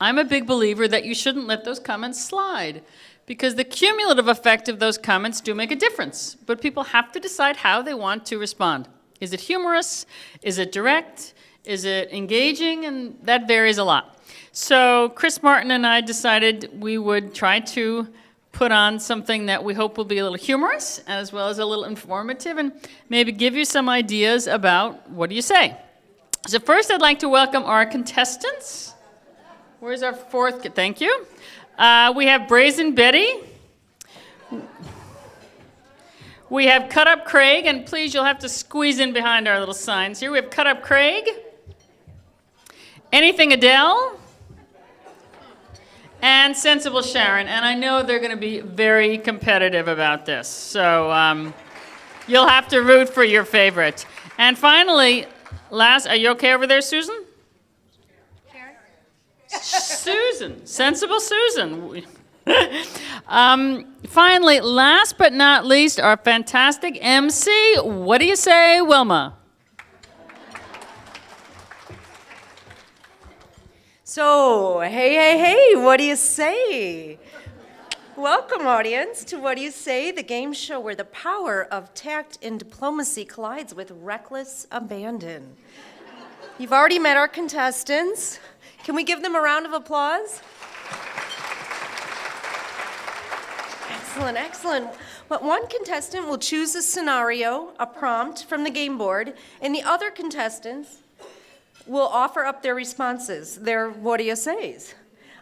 I'm a big believer that you shouldn't let those comments slide, because the cumulative effect of those comments do make a difference. But people have to decide how they want to respond. Is it humorous? Is it direct? Is it engaging? And that varies a lot. So Chris Martin and I decided we would try to put on something that we hope will be a little humorous as well as a little informative and maybe give you some ideas about what do you say. So first I'd like to welcome our contestants. Where's our fourth? Thank you. We have Brazen Betty. We have Cut Up Craig, and please, you'll have to squeeze in behind our little signs here. We have Cut Up Craig. Anything Adele. And Sensible Sharon. And I know they're going to be very competitive about this. So you'll have to root for your favorite. And finally, last, are you okay over there, Susan? Susan, Sensible Susan. Finally, last but not least, our fantastic MC. What do you say, Wilma? So, hey, what do you say? Welcome, audience, to What Do You Say, the game show where the power of tact and diplomacy collides with reckless abandon. You've already met our contestants. Can we give them a round of applause? Excellent, excellent. Well, one contestant will choose a scenario, a prompt from the game board, and the other contestants will offer up their responses, their what do you says.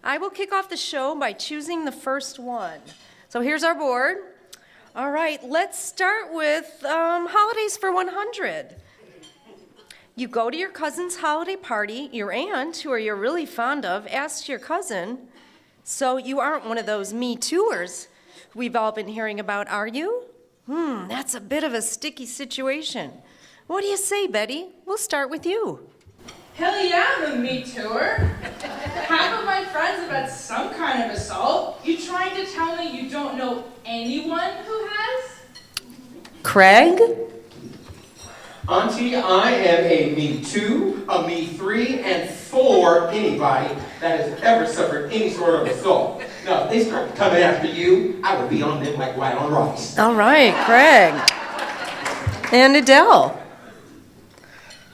I will kick off the show by choosing the first one. So here's our board. All right, let's start with holidays for 100. You go to your cousin's holiday party, your aunt, who you're really fond of, asks your cousin, so you aren't one of those Me Tooers we've all been hearing about, are you? That's a bit of a sticky situation. What do you say, Betty? We'll start with you. Hell yeah, I'm a Me Tooer. Half of my friends have had some kind of assault. You trying to tell me you don't know anyone who has? Craig? Auntie, I am a Me Too, a Me 3, and for anybody that has ever suffered any sort of assault. Now, if they start coming after you, I would be on them like white on rice. All right, Craig. And Adele?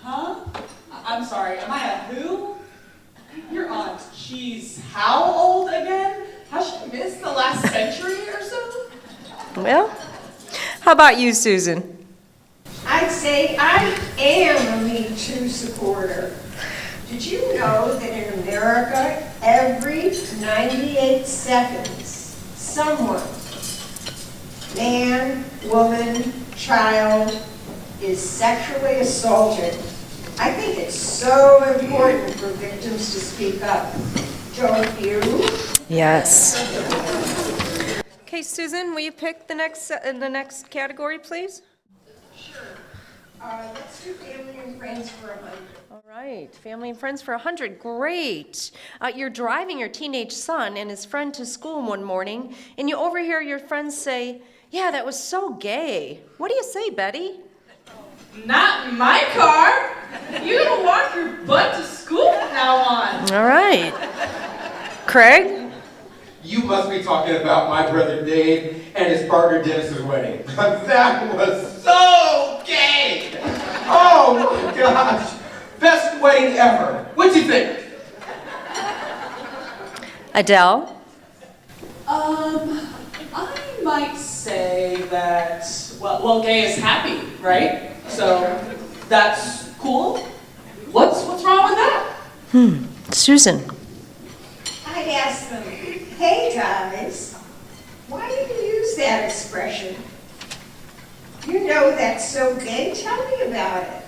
Huh? I'm sorry, am I a who? Your aunt, she's how old again? Has she missed the last century or so? Well, how about you, Susan? I'd say I am a Me Too supporter. Did you know that in America, every 98 seconds, someone, man, woman, child, is sexually assaulted? I think it's so important for victims to speak up. Don't you? Yes. Okay, Susan, will you pick the next category, please? Let's do family and friends for 100. All right, family and friends for 100. Great. You're driving your teenage son and his friend to school one morning, and you overhear your friends say, "Yeah, that was so gay." What do you say, Betty? Not in my car. You're gonna walk your butt to school from now on. All right. Craig? You must be talking about my brother Dave and his partner Dennis's wedding. That was so gay! Oh my gosh! Best wedding ever. What'd you think? Adele? I might say that, well, gay is happy, right? So, that's cool. What's wrong with that? Susan? I'd ask them, hey guys, why do you use that expression? You know that's so gay, tell me about it.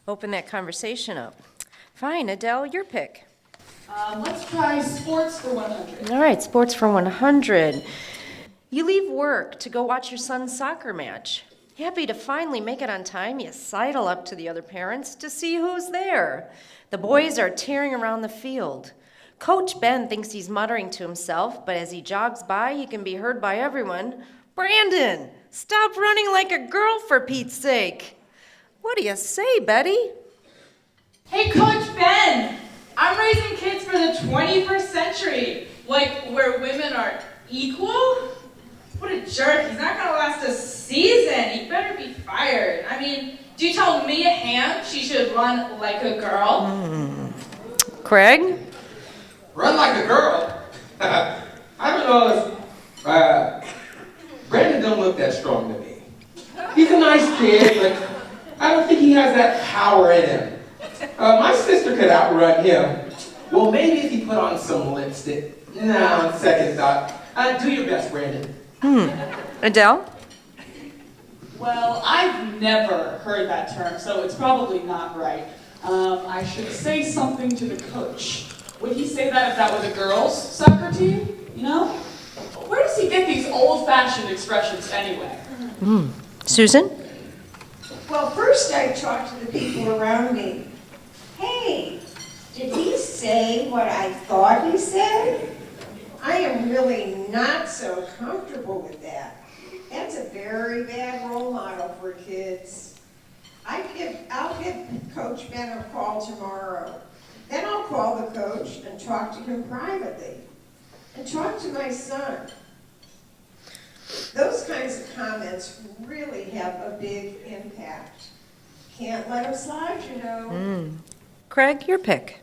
Open that conversation up. Fine, Adele, your pick. Let's try sports for 100. All right, sports for 100. You leave work to go watch your son's soccer match. Happy to finally make it on time, you sidle up to the other parents to see who's there. The boys are tearing around the field. Coach Ben thinks he's muttering to himself, but as he jogs by, he can be heard by everyone. "Brandon, stop running like a girl for Pete's sake." What do you say, Betty? Hey, Coach Ben, I'm raising kids for the 21st century, like where women are equal? What a jerk, he's not gonna last a season, he better be fired. I mean, do you tell Mia Hamm she should run like a girl? Craig? Run like a girl? I don't know if Brandon don't look that strong to me. He's a nice kid, but I don't think he has that power in him. My sister could outrun him. Well, maybe if he put on some lipstick. No, second thought. Do your best, Brandon. Adele? Well, I've never heard that term, so it's probably not right. I should say something to the coach. Would he say that if that was a girls' soccer team? You know? Where does he get these old-fashioned expressions anyway? Susan? Well, first I talked to the people around me. Hey, did he say what I thought he said? I am really not so comfortable with that. That's a very bad role model for kids. I'll give Coach Ben a call tomorrow. Then I'll call the coach and talk to him privately. And talk to my son. Those kinds of comments really have a big impact. Can't let them slide, you know. Craig, your pick.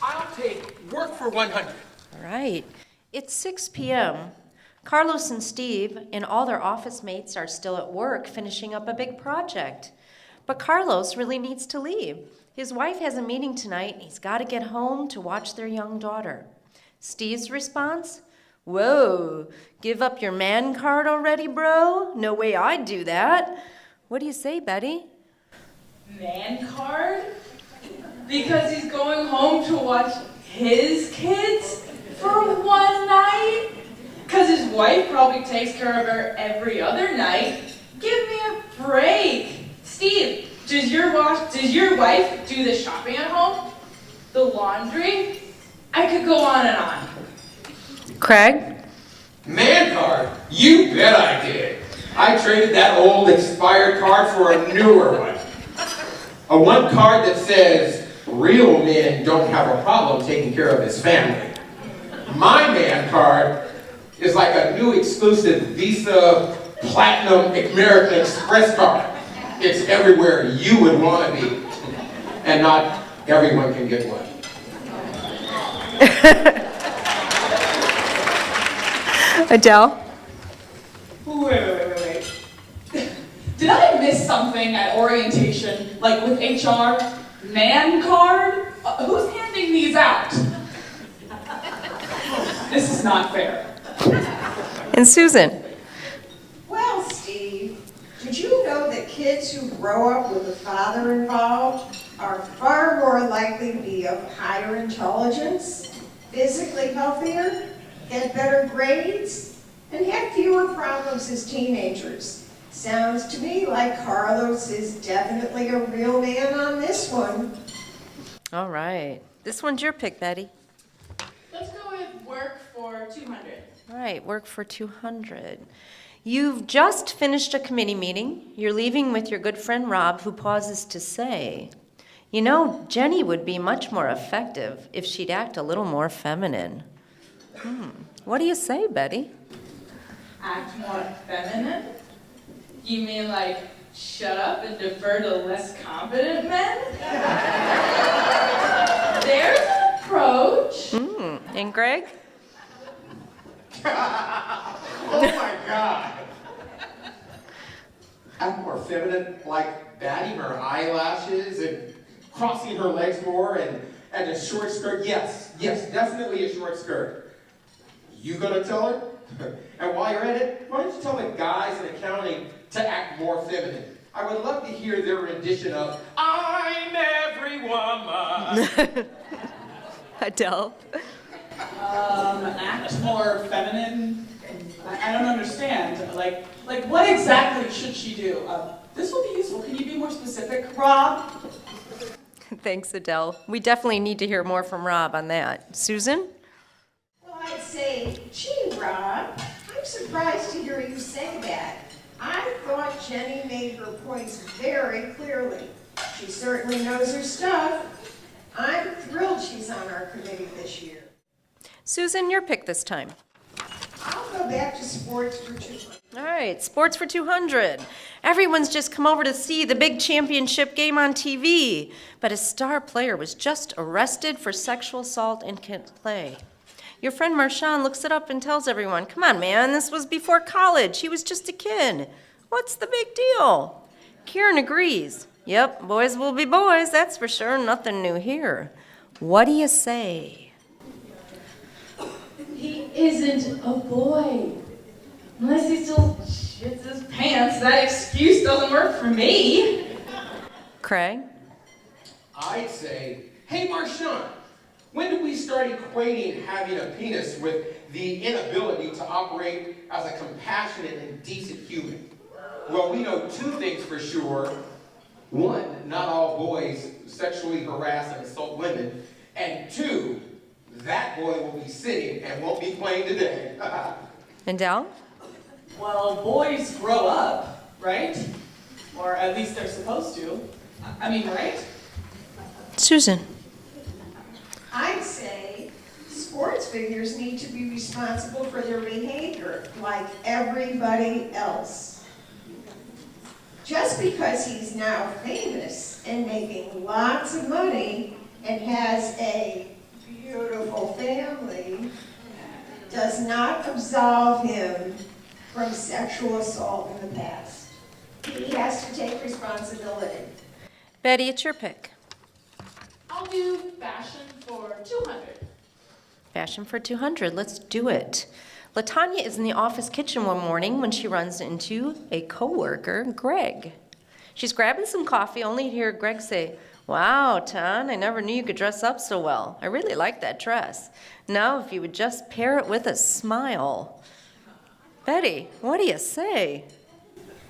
I'll take work for 100. All right. It's 6 p.m. Carlos and Steve and all their office mates are still at work finishing up a big project. But Carlos really needs to leave. His wife has a meeting tonight and he's got to get home to watch their young daughter. Steve's response? Whoa, give up your man card already, bro? No way I'd do that. What do you say, Betty? Man card? Because he's going home to watch his kids for one night? Because his wife probably takes care of her every other night. Give me a break. Steve, does your wife do the shopping at home? The laundry? I could go on and on. Craig? Man card? You bet I did. I traded that old expired card for a newer one. A one card that says, real men don't have a problem taking care of his family. My man card is like a new exclusive Visa Platinum American Express card. It's everywhere you would want to be. And not everyone can get one. Adele? Wait. Did I miss something at orientation, like with HR? Man card? Who's handing these out? This is not fair. And Susan? Well, Steve, did you know that kids who grow up with a father involved are far more likely to be of higher intelligence, physically healthier, get better grades, and had fewer problems as teenagers. Sounds to me like Carlos is definitely a real man on this one. All right. This one's your pick, Betty. Let's go with work for 200. All right, work for 200. You've just finished a committee meeting. You're leaving with your good friend Rob, who pauses to say, you know, Jenny would be much more effective if she'd act a little more feminine. What do you say, Betty? Act more feminine? You mean like shut up and defer to less confident men? There's an approach. And Greg? Oh my God! Act more feminine, like batting her eyelashes and crossing her legs more and a short skirt. Yes, definitely a short skirt. You gonna tell her? And while you're at it, why don't you tell the guys in accounting to act more feminine? I would love to hear their rendition of I'm every woman. Adele? Act more feminine? I don't understand. Like what exactly should she do? This will be useful. Can you be more specific, Rob? Thanks, Adele. We definitely need to hear more from Rob on that. Susan? Well, I'd say, gee, Rob, I'm surprised to hear you say that. I thought Jenny made her points very clearly. She certainly knows her stuff. I'm thrilled she's on our committee this year. Susan, your pick this time. I'll go back to sports for 200. All right, sports for 200. Everyone's just come over to see the big championship game on TV, but a star player was just arrested for sexual assault and can't play. Your friend Marshawn looks it up and tells everyone, come on, man, this was before college. He was just a kid. What's the big deal? Kieran agrees. Yep, boys will be boys, that's for sure. Nothing new here. What do you say? He isn't a boy. Unless he still shits his pants, that excuse doesn't work for me. Craig? I'd say, hey Marshawn, when did we start equating having a penis with the inability to operate as a compassionate and decent human? Well, we know two things for sure. One, not all boys sexually harass and assault women. And two, that boy will be sitting and won't be playing today. And Dal? Well, boys grow up, right? Or at least they're supposed to. I mean, right? Susan? I'd say sports figures need to be responsible for their behavior like everybody else. Just because he's now famous and making lots of money and has a beautiful family does not absolve him from sexual assault in the past. He has to take responsibility. Betty, it's your pick. I'll do fashion for 200. Fashion for 200, let's do it. LaTanya is in the office kitchen one morning when she runs into a coworker, Greg. She's grabbing some coffee, only to hear Greg say, wow, Tan, I never knew you could dress up so well. I really like that dress. Now, if you would just pair it with a smile. Betty, what do you say?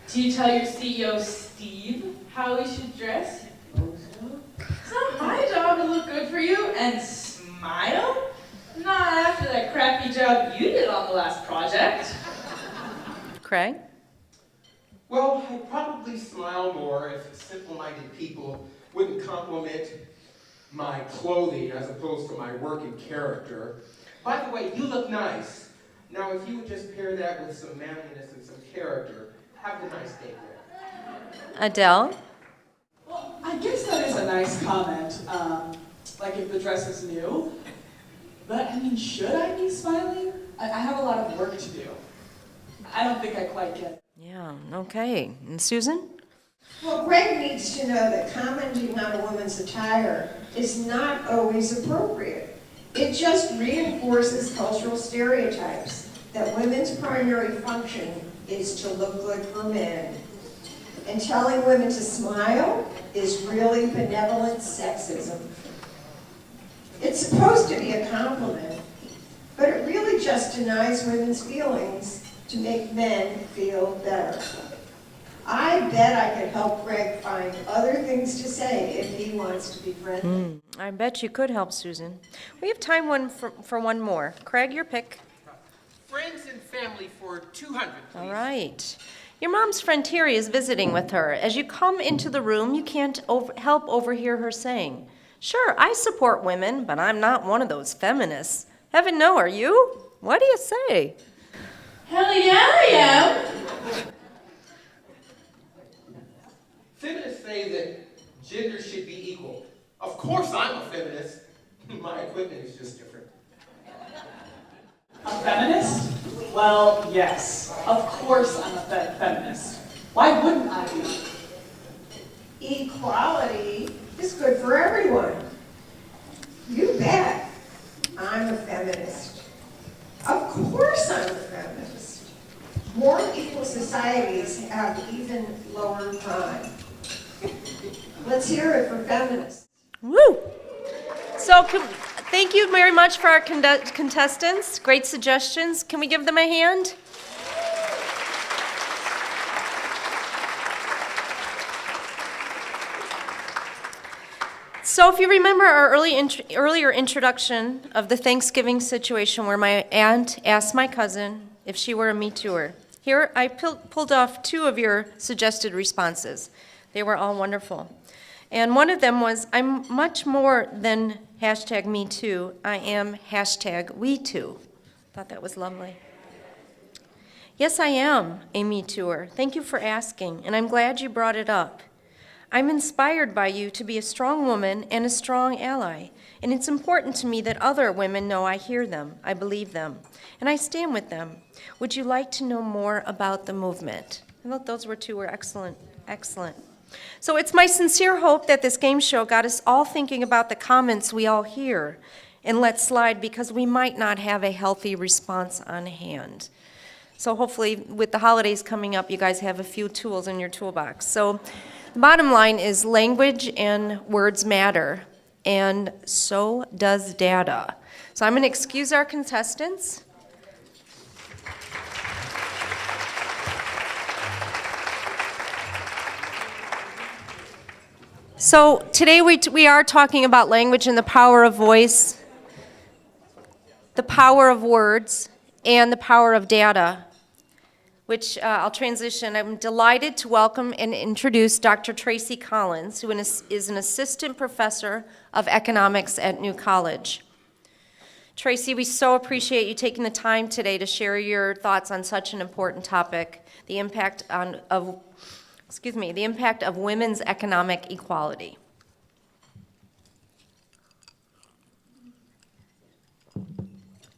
Do you tell your CEO, Steve, how he should dress? It's not my job to look good for you and smile. Not after that crappy job you did on the last project. Craig? Well, I'd probably smile more if simple-minded people wouldn't compliment my clothing as opposed to my work and character. By the way, you look nice. Now, if you would just pair that with some manliness and some character, have a nice day there. Adele? Well, I guess that is a nice comment, like if the dress is new. But, I mean, should I be smiling? I have a lot of work to do. I don't think I quite get it. Yeah, okay. And Susan? Well, Greg needs to know that commenting on a woman's attire is not always appropriate. It just reinforces cultural stereotypes that women's primary function is to look good for men. And telling women to smile is really benevolent sexism. It's supposed to be a compliment, but it really just denies women's feelings to make men feel better. I bet I could help Greg find other things to say if he wants to be friendly. I bet you could help, Susan. We have time for one more. Craig, your pick. Friends and family for 200, please. All right. Your mom's friend Terry is visiting with her. As you come into the room, you can't help overhear her saying, "Sure, I support women, but I'm not one of those feminists." Heaven no, are you? What do you say? Hell yeah, I am. Feminists say that gender should be equal. Of course I'm a feminist. My equipment is just different. A feminist? Well, yes. Of course I'm a feminist. Why wouldn't I be? Equality is good for everyone. You bet. I'm a feminist. Of course I'm a feminist. More equal societies have even lower crime. Let's hear it for feminists. Woo! So, thank you very much for our contestants. Great suggestions. Can we give them a hand? So if you remember our earlier introduction of the Thanksgiving situation where my aunt asked my cousin if she were a Me Tooer, here I pulled off 2 of your suggested responses. They were all wonderful. And one of them was, "I'm much more than #MeToo. I am #WeToo." Thought that was lovely. Yes, I am a Me Tooer. Thank you for asking, and I'm glad you brought it up. I'm inspired by you to be a strong woman and a strong ally, and it's important to me that other women know I hear them, I believe them, and I stand with them. Would you like to know more about the movement? I thought those were excellent, excellent. So it's my sincere hope that this game show got us all thinking about the comments we all hear and let slide because we might not have a healthy response on hand. So hopefully with the holidays coming up, you guys have a few tools in your toolbox. So the bottom line is language and words matter, and so does data. So I'm going to excuse our contestants. So today we are talking about language and the power of voice, the power of words, and the power of data, which I'll transition. I'm delighted to welcome and introduce Dr. Tracy Collins, who is an assistant professor of economics at New College. Tracy, we so appreciate you taking the time today to share your thoughts on such an important topic, the impact of women's economic equality.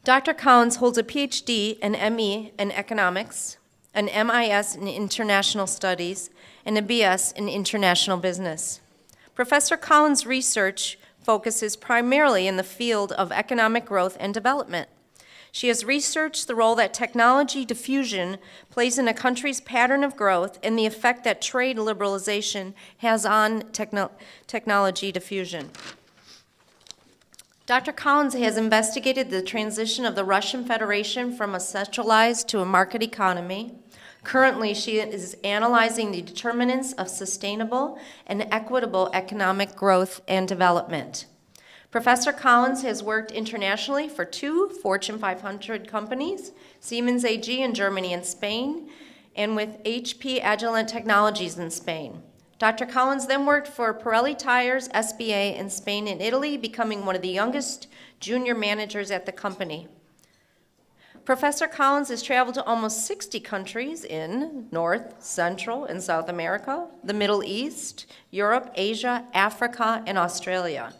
Dr. Collins holds a PhD and ME in economics, an MIS in international studies, and a BS in international business. Professor Collins' research focuses primarily in the field of economic growth and development. She has researched the role that technology diffusion plays in a country's pattern of growth and the effect that trade liberalization has on technology diffusion. Dr. Collins has investigated the transition of the Russian Federation from a centralized to a market economy. Currently, she is analyzing the determinants of sustainable and equitable economic growth and development. Professor Collins has worked internationally for 2 Fortune 500 companies, Siemens AG in Germany and Spain, and with HP Agilent Technologies in Spain. Dr. Collins then worked for Pirelli Tires, SBA in Spain and Italy, becoming one of the youngest junior managers at the company. Professor Collins has traveled to almost 60 countries in North, Central, and South America, the Middle East, Europe, Asia, Africa, and Australia.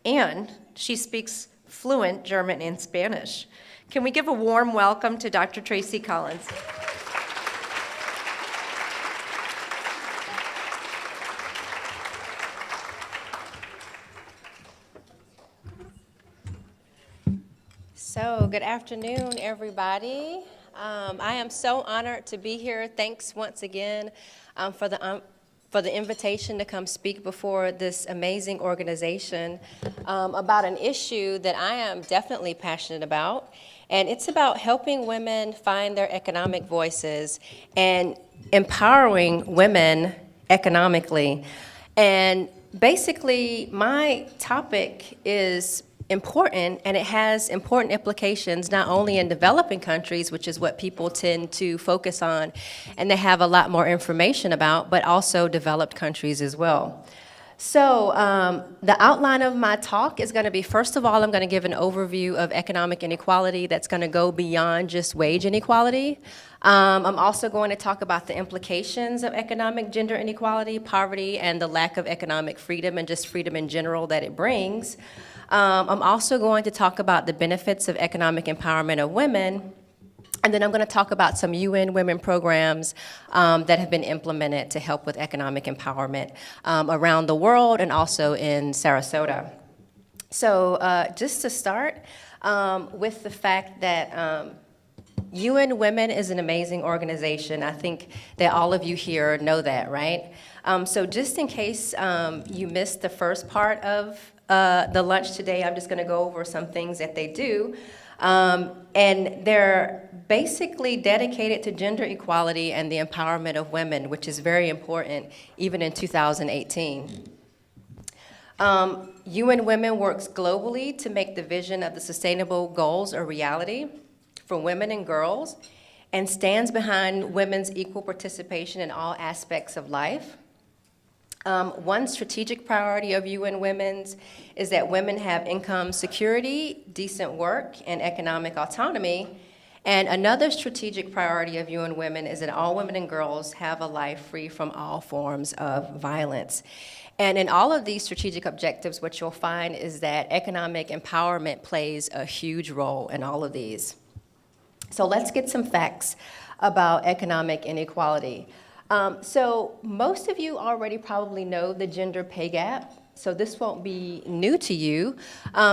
And she speaks fluent German and Spanish. Can we give a warm welcome to Dr. Tracy Collins? So, good afternoon, everybody. I am so honored to be here. Thanks once again for the invitation to come speak before this amazing organization about an issue that I am definitely passionate about, And it's about helping women find their economic voices and empowering women economically. And basically, my topic is important, and it has important implications not only in developing countries, which is what people tend to focus on and they have a lot more information about, but also developed countries as well. So the outline of my talk is going to be, first of all, I'm going to give an overview of economic inequality that's going to go beyond just wage inequality. I'm also going to talk about the implications of economic gender inequality, poverty, and the lack of economic freedom and just freedom in general that it brings. I'm also going to talk about the benefits of economic empowerment of women. And then I'm going to talk about some UN Women programs that have been implemented to help with economic empowerment around the world and also in Sarasota. So just to start with the fact that UN Women is an amazing organization. I think that all of you here know that, right? So just in case you missed the first part of the lunch today, I'm just going to go over some things that they do. And they're basically dedicated to gender equality and the empowerment of women, which is very important even in 2018. UN Women works globally to make the vision of the sustainable goals a reality for women and girls, and stands behind women's equal participation in all aspects of life. One strategic priority of UN Women's is that women have income security, decent work, and economic autonomy. And another strategic priority of UN Women is that all women and girls have a life free from all forms of violence. And in all of these strategic objectives, what you'll find is that economic empowerment plays a huge role in all of these. So let's get some facts about economic inequality. So most of you already probably know the gender pay gap, so this won't be new to you.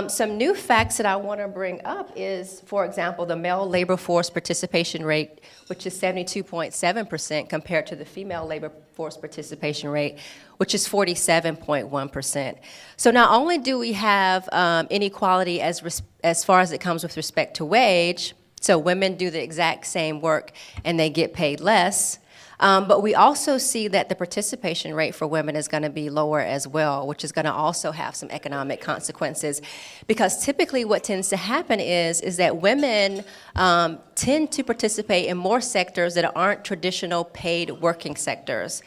Some new facts that I want to bring up is, for example, the male labor force participation rate, which is 72.7% compared to the female labor force participation rate, which is 47.1%. So not only do we have inequality as far as it comes with respect to wage, so women do the exact same work and they get paid less, but we also see that the participation rate for women is going to be lower as well, which is going to also have some economic consequences. Because typically what tends to happen is that women tend to participate in more sectors that aren't traditional paid working sectors.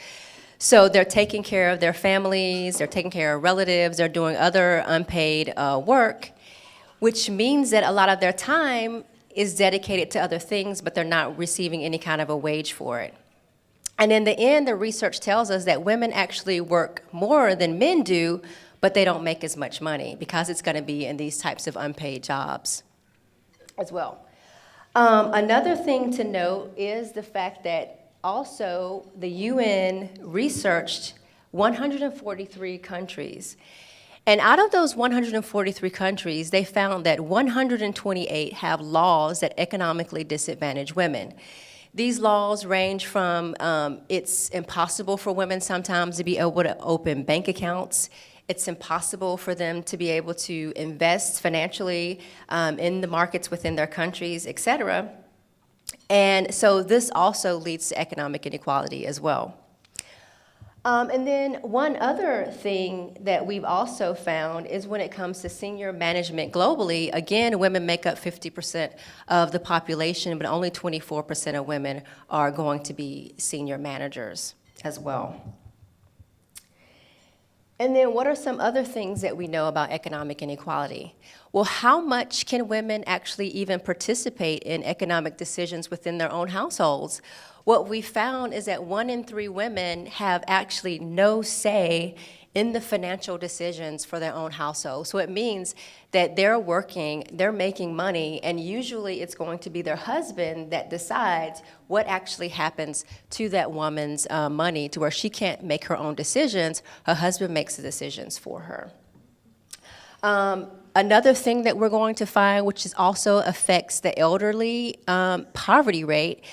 So they're taking care of their families, they're taking care of relatives, they're doing other unpaid work, which means that a lot of their time is dedicated to other things, but they're not receiving any kind of a wage for it. And in the end, the research tells us that women actually work more than men do, but they don't make as much money because it's going to be in these types of unpaid jobs as well. Another thing to note is the fact that also the UN researched 143 countries. And out of those 143 countries, they found that 128 have laws that economically disadvantage women. These laws range from it's impossible for women sometimes to be able to open bank accounts. It's impossible for them to be able to invest financially in the markets within their countries, et cetera. And so this also leads to economic inequality as well. And then one other thing that we've also found is when it comes to senior management globally, again, women make up 50% of the population, but only 24% of women are going to be senior managers as well. And then what are some other things that we know about economic inequality? Well, how much can women actually even participate in economic decisions within their own households? What we found is that 1 in 3 women have actually no say in the financial decisions for their own household. So it means that they're working, they're making money, and usually it's going to be their husband that decides what actually happens to that woman's money, to where she can't make her own decisions. Her husband makes the decisions for her. Another thing that we're going to find, which is also affects the elderly poverty rate,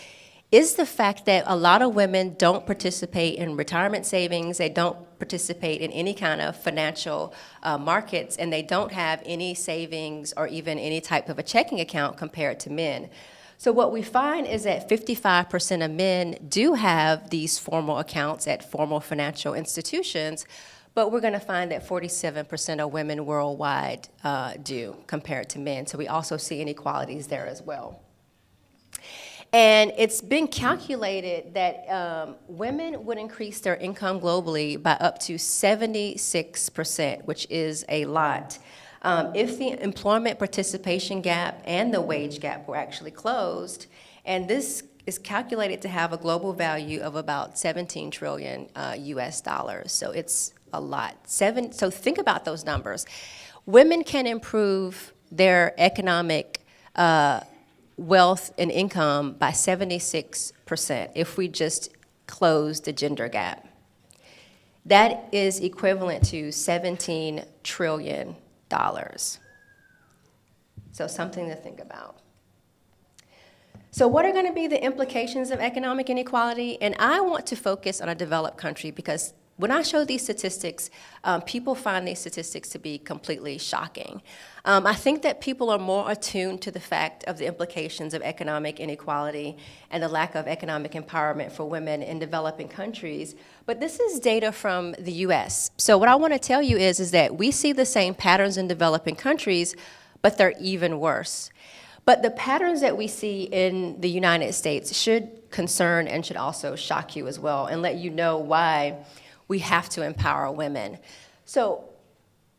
is the fact that a lot of women don't participate in retirement savings, they don't participate in any kind of financial markets, and they don't have any savings or even any type of a checking account compared to men. So what we find is that 55% of men do have these formal accounts at formal financial institutions, but we're going to find that 47% of women worldwide do compared to men. So we also see inequalities there as well. And it's been calculated that women would increase their income globally by up to 76%, which is a lot. If the employment participation gap and the wage gap were actually closed, and this is calculated to have a global value of about 17 trillion US dollars. So it's a lot. So think about those numbers. Women can improve their economic wealth and income by 76% if we just close the gender gap. That is equivalent to $17 trillion. So something to think about. So what are going to be the implications of economic inequality? And I want to focus on a developed country because when I show these statistics, people find these statistics to be completely shocking. I think that people are more attuned to the fact of the implications of economic inequality and the lack of economic empowerment for women in developing countries. But this is data from the US. So what I want to tell you is that we see the same patterns in developing countries, but they're even worse. But the patterns that we see in the United States should concern and should also shock you as well and let you know why we have to empower women. So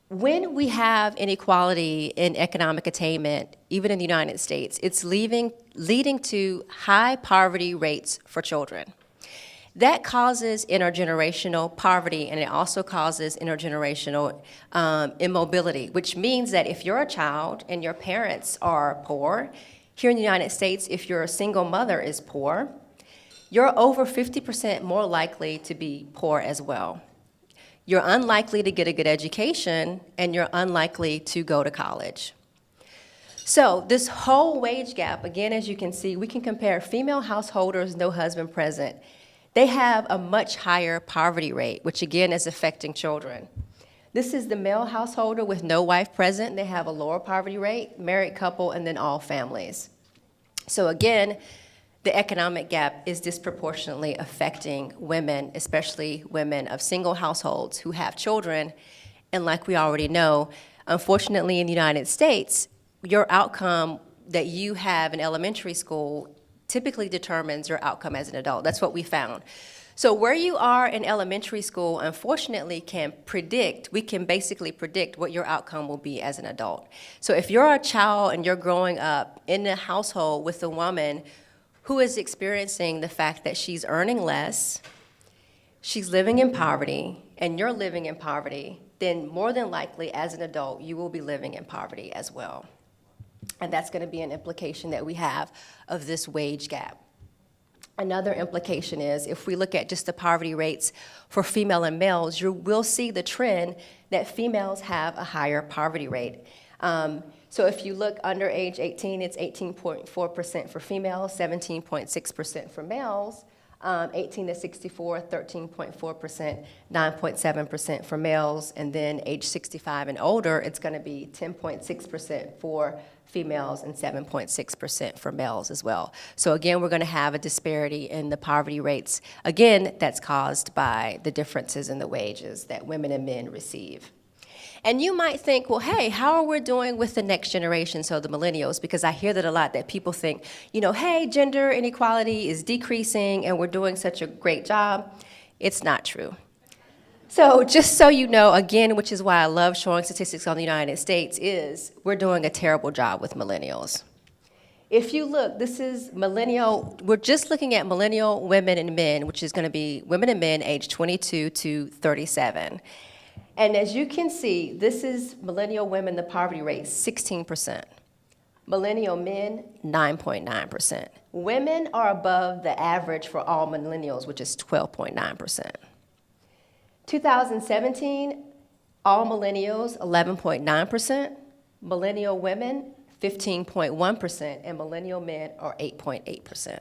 when we have inequality in economic attainment, even in the United States, it's leading to high poverty rates for children. That causes intergenerational poverty, and it also causes intergenerational immobility, which means that if you're a child and your parents are poor, here in the United States, if you're a single mother is poor, you're over 50% more likely to be poor as well. You're unlikely to get a good education, and you're unlikely to go to college. So this whole wage gap, again, as you can see, we can compare female householders, no husband present. They have a much higher poverty rate, which again is affecting children. This is the male householder with no wife present. They have a lower poverty rate, married couple, and then all families. So again, the economic gap is disproportionately affecting women, especially women of single households who have children. And like we already know, unfortunately in the United States, your outcome that you have in elementary school typically determines your outcome as an adult. That's what we found. So where you are in elementary school, unfortunately, we can basically predict what your outcome will be as an adult. So if you're a child and you're growing up in a household with a woman who is experiencing the fact that she's earning less, she's living in poverty, and you're living in poverty, then more than likely as an adult, you will be living in poverty as well. And that's going to be an implication that we have of this wage gap. Another implication is if we look at just the poverty rates for female and males, you will see the trend that females have a higher poverty rate. So if you look under age 18, it's 18.4% for females, 17.6% for males. 18 to 64, 13.4%, 9.7% for males, and then age 65 and older, it's going to be 10.6% for females and 7.6% for males as well. So again, we're going to have a disparity in the poverty rates. Again, that's caused by the differences in the wages that women and men receive. And you might think, well, hey, how are we doing with the next generation, so the millennials? Because I hear that a lot, that people think, hey, gender inequality is decreasing and we're doing such a great job. It's not true. So just so you know, again, which is why I love showing statistics on the United States, is we're doing a terrible job with millennials. If you look, this is we're just looking at millennial women and men, which is going to be women and men aged 22 to 37. And as you can see, this is millennial women, the poverty rate, 16%. Millennial men, 9.9%. Women are above the average for all millennials, which is 12.9%. 2017, all millennials, 11.9%. Millennial women, 15.1%, and millennial men are 8.8%.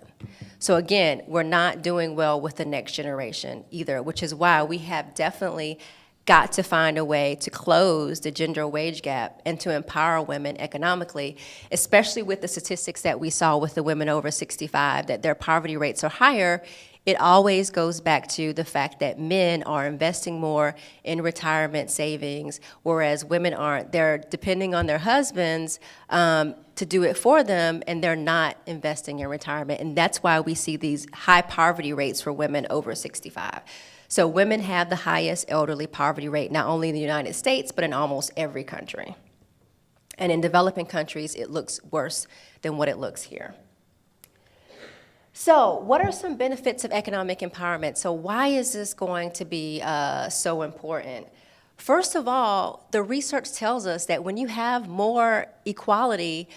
So again, we're not doing well with the next generation either, which is why we have definitely got to find a way to close the gender wage gap and to empower women economically, especially with the statistics that we saw with the women over 65, that their poverty rates are higher. It always goes back to the fact that men are investing more in retirement savings, whereas women aren't. They're depending on their husbands to do it for them, and they're not investing in retirement. And that's why we see these high poverty rates for women over 65. So women have the highest elderly poverty rate, not only in the United States, but in almost every country. And in developing countries, it looks worse than what it looks here. So what are some benefits of economic empowerment? So why is this going to be so important? First of all, the research tells us that when you have more equality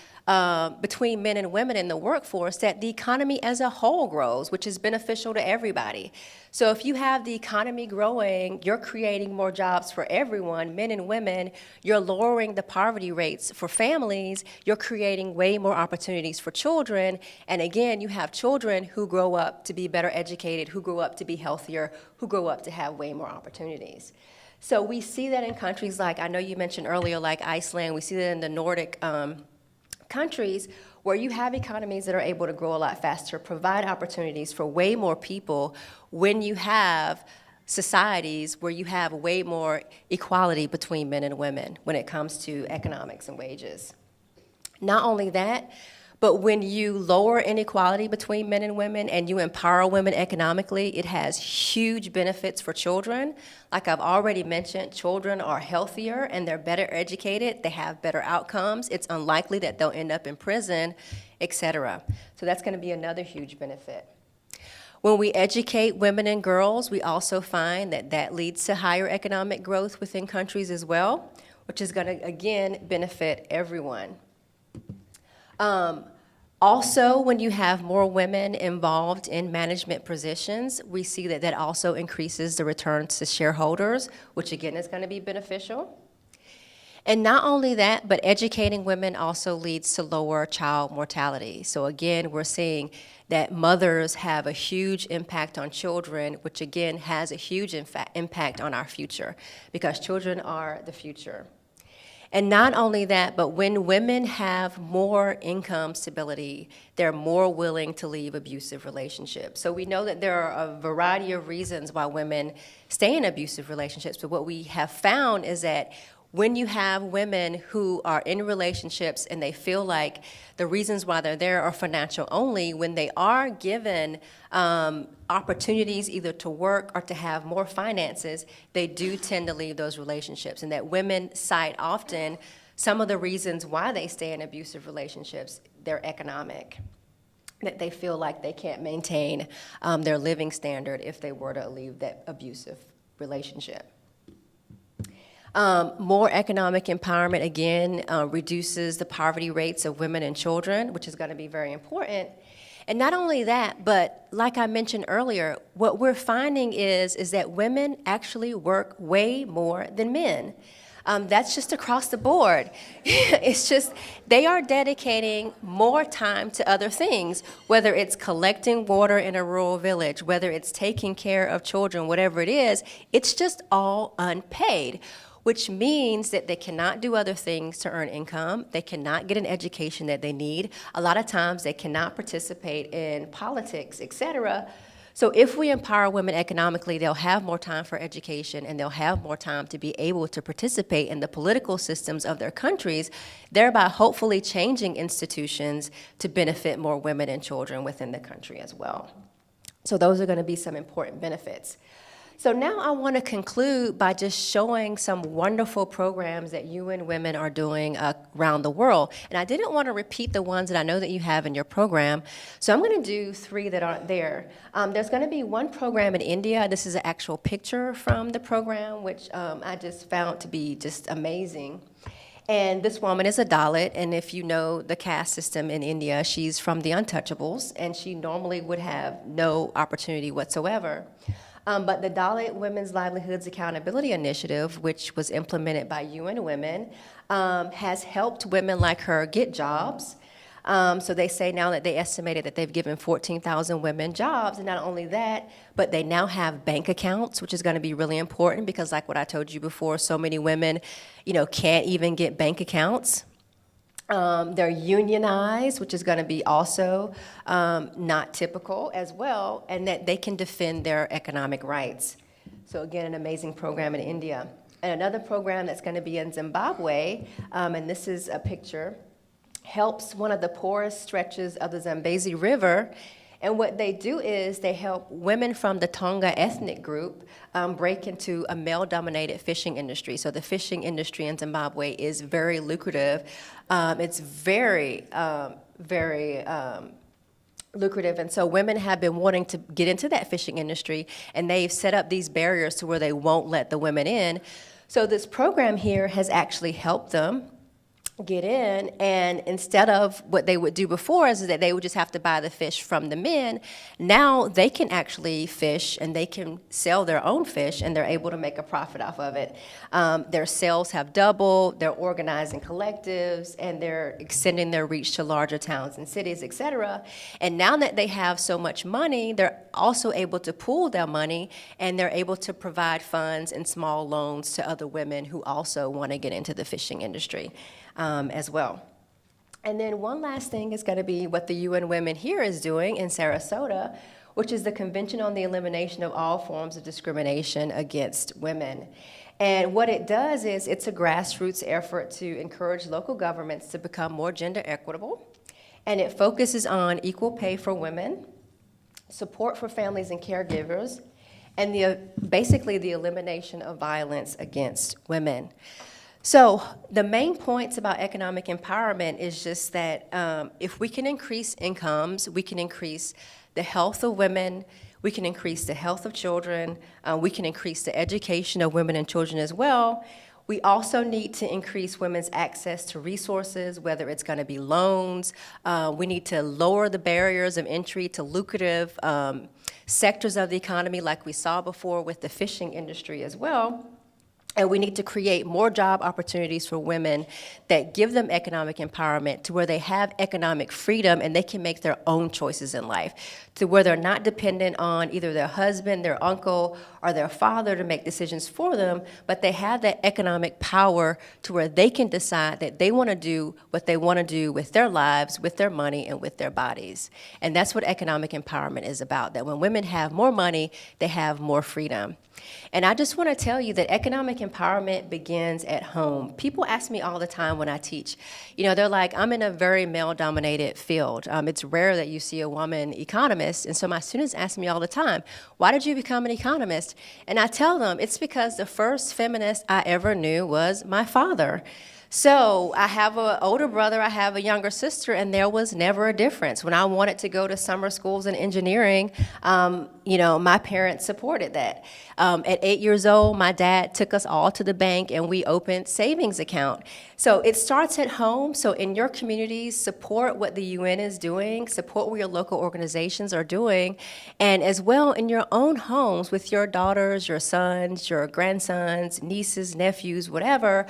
between men and women in the workforce, that the economy as a whole grows, which is beneficial to everybody. So if you have the economy growing, you're creating more jobs for everyone, men and women, you're lowering the poverty rates for families, you're creating way more opportunities for children, and again, you have children who grow up to be better educated, who grow up to be healthier, who grow up to have way more opportunities. So we see that in countries like, I know you mentioned earlier, like Iceland, we see that in the Nordic countries where you have economies that are able to grow a lot faster, provide opportunities for way more people when you have societies where you have way more equality between men and women when it comes to economics and wages. Not only that, but when you lower inequality between men and women and you empower women economically, it has huge benefits for children. Like I've already mentioned, children are healthier and they're better educated, they have better outcomes, it's unlikely that they'll end up in prison, etc. So that's going to be another huge benefit. When we educate women and girls, we also find that that leads to higher economic growth within countries as well, which is going to, again, benefit everyone. Also, when you have more women involved in management positions, we see that that also increases the returns to shareholders, which again is going to be beneficial. And not only that, but educating women also leads to lower child mortality. So again, we're seeing that mothers have a huge impact on children, which again has a huge impact on our future, because children are the future. And not only that, but when women have more income stability, they're more willing to leave abusive relationships. So we know that there are a variety of reasons why women stay in abusive relationships, but what we have found is that when you have women who are in relationships and they feel like the reasons why they're there are financial only, when they are given opportunities either to work or to have more finances, they do tend to leave those relationships. And that women cite often some of the reasons why they stay in abusive relationships, they're economic, that they feel like they can't maintain their living standard if they were to leave that abusive relationship. More economic empowerment, again, reduces the poverty rates of women and children, which is going to be very important. And not only that, but like I mentioned earlier, what we're finding is that women actually work way more than men. That's just across the board. It's just they are dedicating more time to other things, whether it's collecting water in a rural village, whether it's taking care of children, whatever it is, it's just all unpaid, which means that they cannot do other things to earn income. They cannot get an education that they need. A lot of times they cannot participate in politics, etc. So if we empower women economically, they'll have more time for education and they'll have more time to be able to participate in the political systems of their countries, thereby hopefully changing institutions to benefit more women and children within the country as well. So those are going to be some important benefits. So now I want to conclude by just showing some wonderful programs that UN Women are doing around the world. And I didn't want to repeat the ones that I know that you have in your program, so I'm going to do 3 that aren't there. There's going to be one program in India. This is an actual picture from the program, which I just found to be just amazing. And this woman is a Dalit, and if you know the caste system in India, she's from the untouchables, and she normally would have no opportunity whatsoever. But the Dalit Women's Livelihoods Accountability Initiative, which was implemented by UN Women, has helped women like her get jobs. So they say now that they estimated that they've given 14,000 women jobs. And not only that, but they now have bank accounts, which is going to be really important because like what I told you before, so many women, can't even get bank accounts. They're unionized, which is going to be also not typical as well, and that they can defend their economic rights. So again, an amazing program in India. And another program that's going to be in Zimbabwe, and this is a picture, helps one of the poorest stretches of the Zambezi River. And what they do is they help women from the Tonga ethnic group break into a male-dominated fishing industry. So the fishing industry in Zimbabwe is very lucrative. It's very lucrative. And so women have been wanting to get into that fishing industry, and they've set up these barriers to where they won't let the women in. So this program here has actually helped them get in, and instead of what they would do before is that they would just have to buy the fish from the men, now they can actually fish and they can sell their own fish and they're able to make a profit off of it. Their sales have doubled, they're organizing collectives, and they're extending their reach to larger towns and cities, etc. And now that they have so much money, they're also able to pool their money, and they're able to provide funds and small loans to other women who also want to get into the fishing industry. As well. And then one last thing is going to be what the UN Women here is doing in Sarasota, which is the Convention on the Elimination of All Forms of Discrimination Against Women. And what it does is it's a grassroots effort to encourage local governments to become more gender equitable, and it focuses on equal pay for women, support for families and caregivers, and basically the elimination of violence against women. So the main points about economic empowerment is just that if we can increase incomes, we can increase the health of women, we can increase the health of children, we can increase the education of women and children as well. We also need to increase women's access to resources, whether it's going to be loans. We need to lower the barriers of entry to lucrative sectors of the economy like we saw before with the fishing industry as well. And we need to create more job opportunities for women that give them economic empowerment to where they have economic freedom and they can make their own choices in life, to where they're not dependent on either their husband, their uncle, or their father to make decisions for them, but they have that economic power to where they can decide that they want to do what they want to do with their lives, with their money, and with their bodies. And that's what economic empowerment is about, that when women have more money, they have more freedom. And I just want to tell you that economic empowerment begins at home. People ask me all the time when I teach, they're like, I'm in a very male-dominated field. It's rare that you see a woman economist. And so my students ask me all the time, why did you become an economist? And I tell them, it's because the first feminist I ever knew was my father. So I have an older brother, I have a younger sister, and there was never a difference. When I wanted to go to summer schools in engineering, my parents supported that. At 8 years old, my dad took us all to the bank and we opened savings account. So it starts at home. So in your communities, support what the UN is doing, support what your local organizations are doing, and as well in your own homes with your daughters, your sons, your grandsons, nieces, nephews, whatever,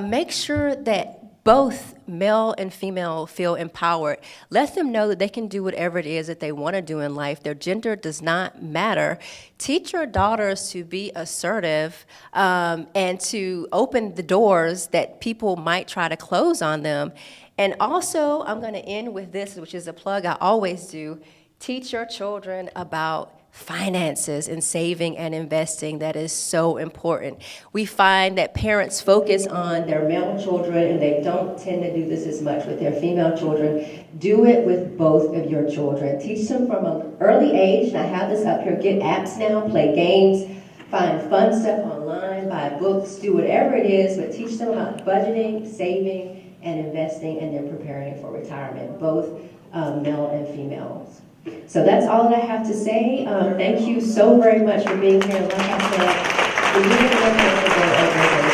make sure that both male and female feel empowered. Let them know that they can do whatever it is that they want to do in life. Their gender does not matter. Teach your daughters to be assertive and to open the doors that people might try to close on them. And also, I'm going to end with this, which is a plug I always do. Teach your children about finances and saving and investing. That is so important. We find that parents focus on their male children and they don't tend to do this as much with their female children. Do it with both of your children. Teach them from an early age, and I have this up here, get apps now, play games, find fun stuff online, buy books, do whatever it is, but teach them about budgeting, saving, and investing, and then preparing for retirement, both male and females. So that's all that I have to say. Thank you so very much for being here. Like I said, the Union Women is a great organization.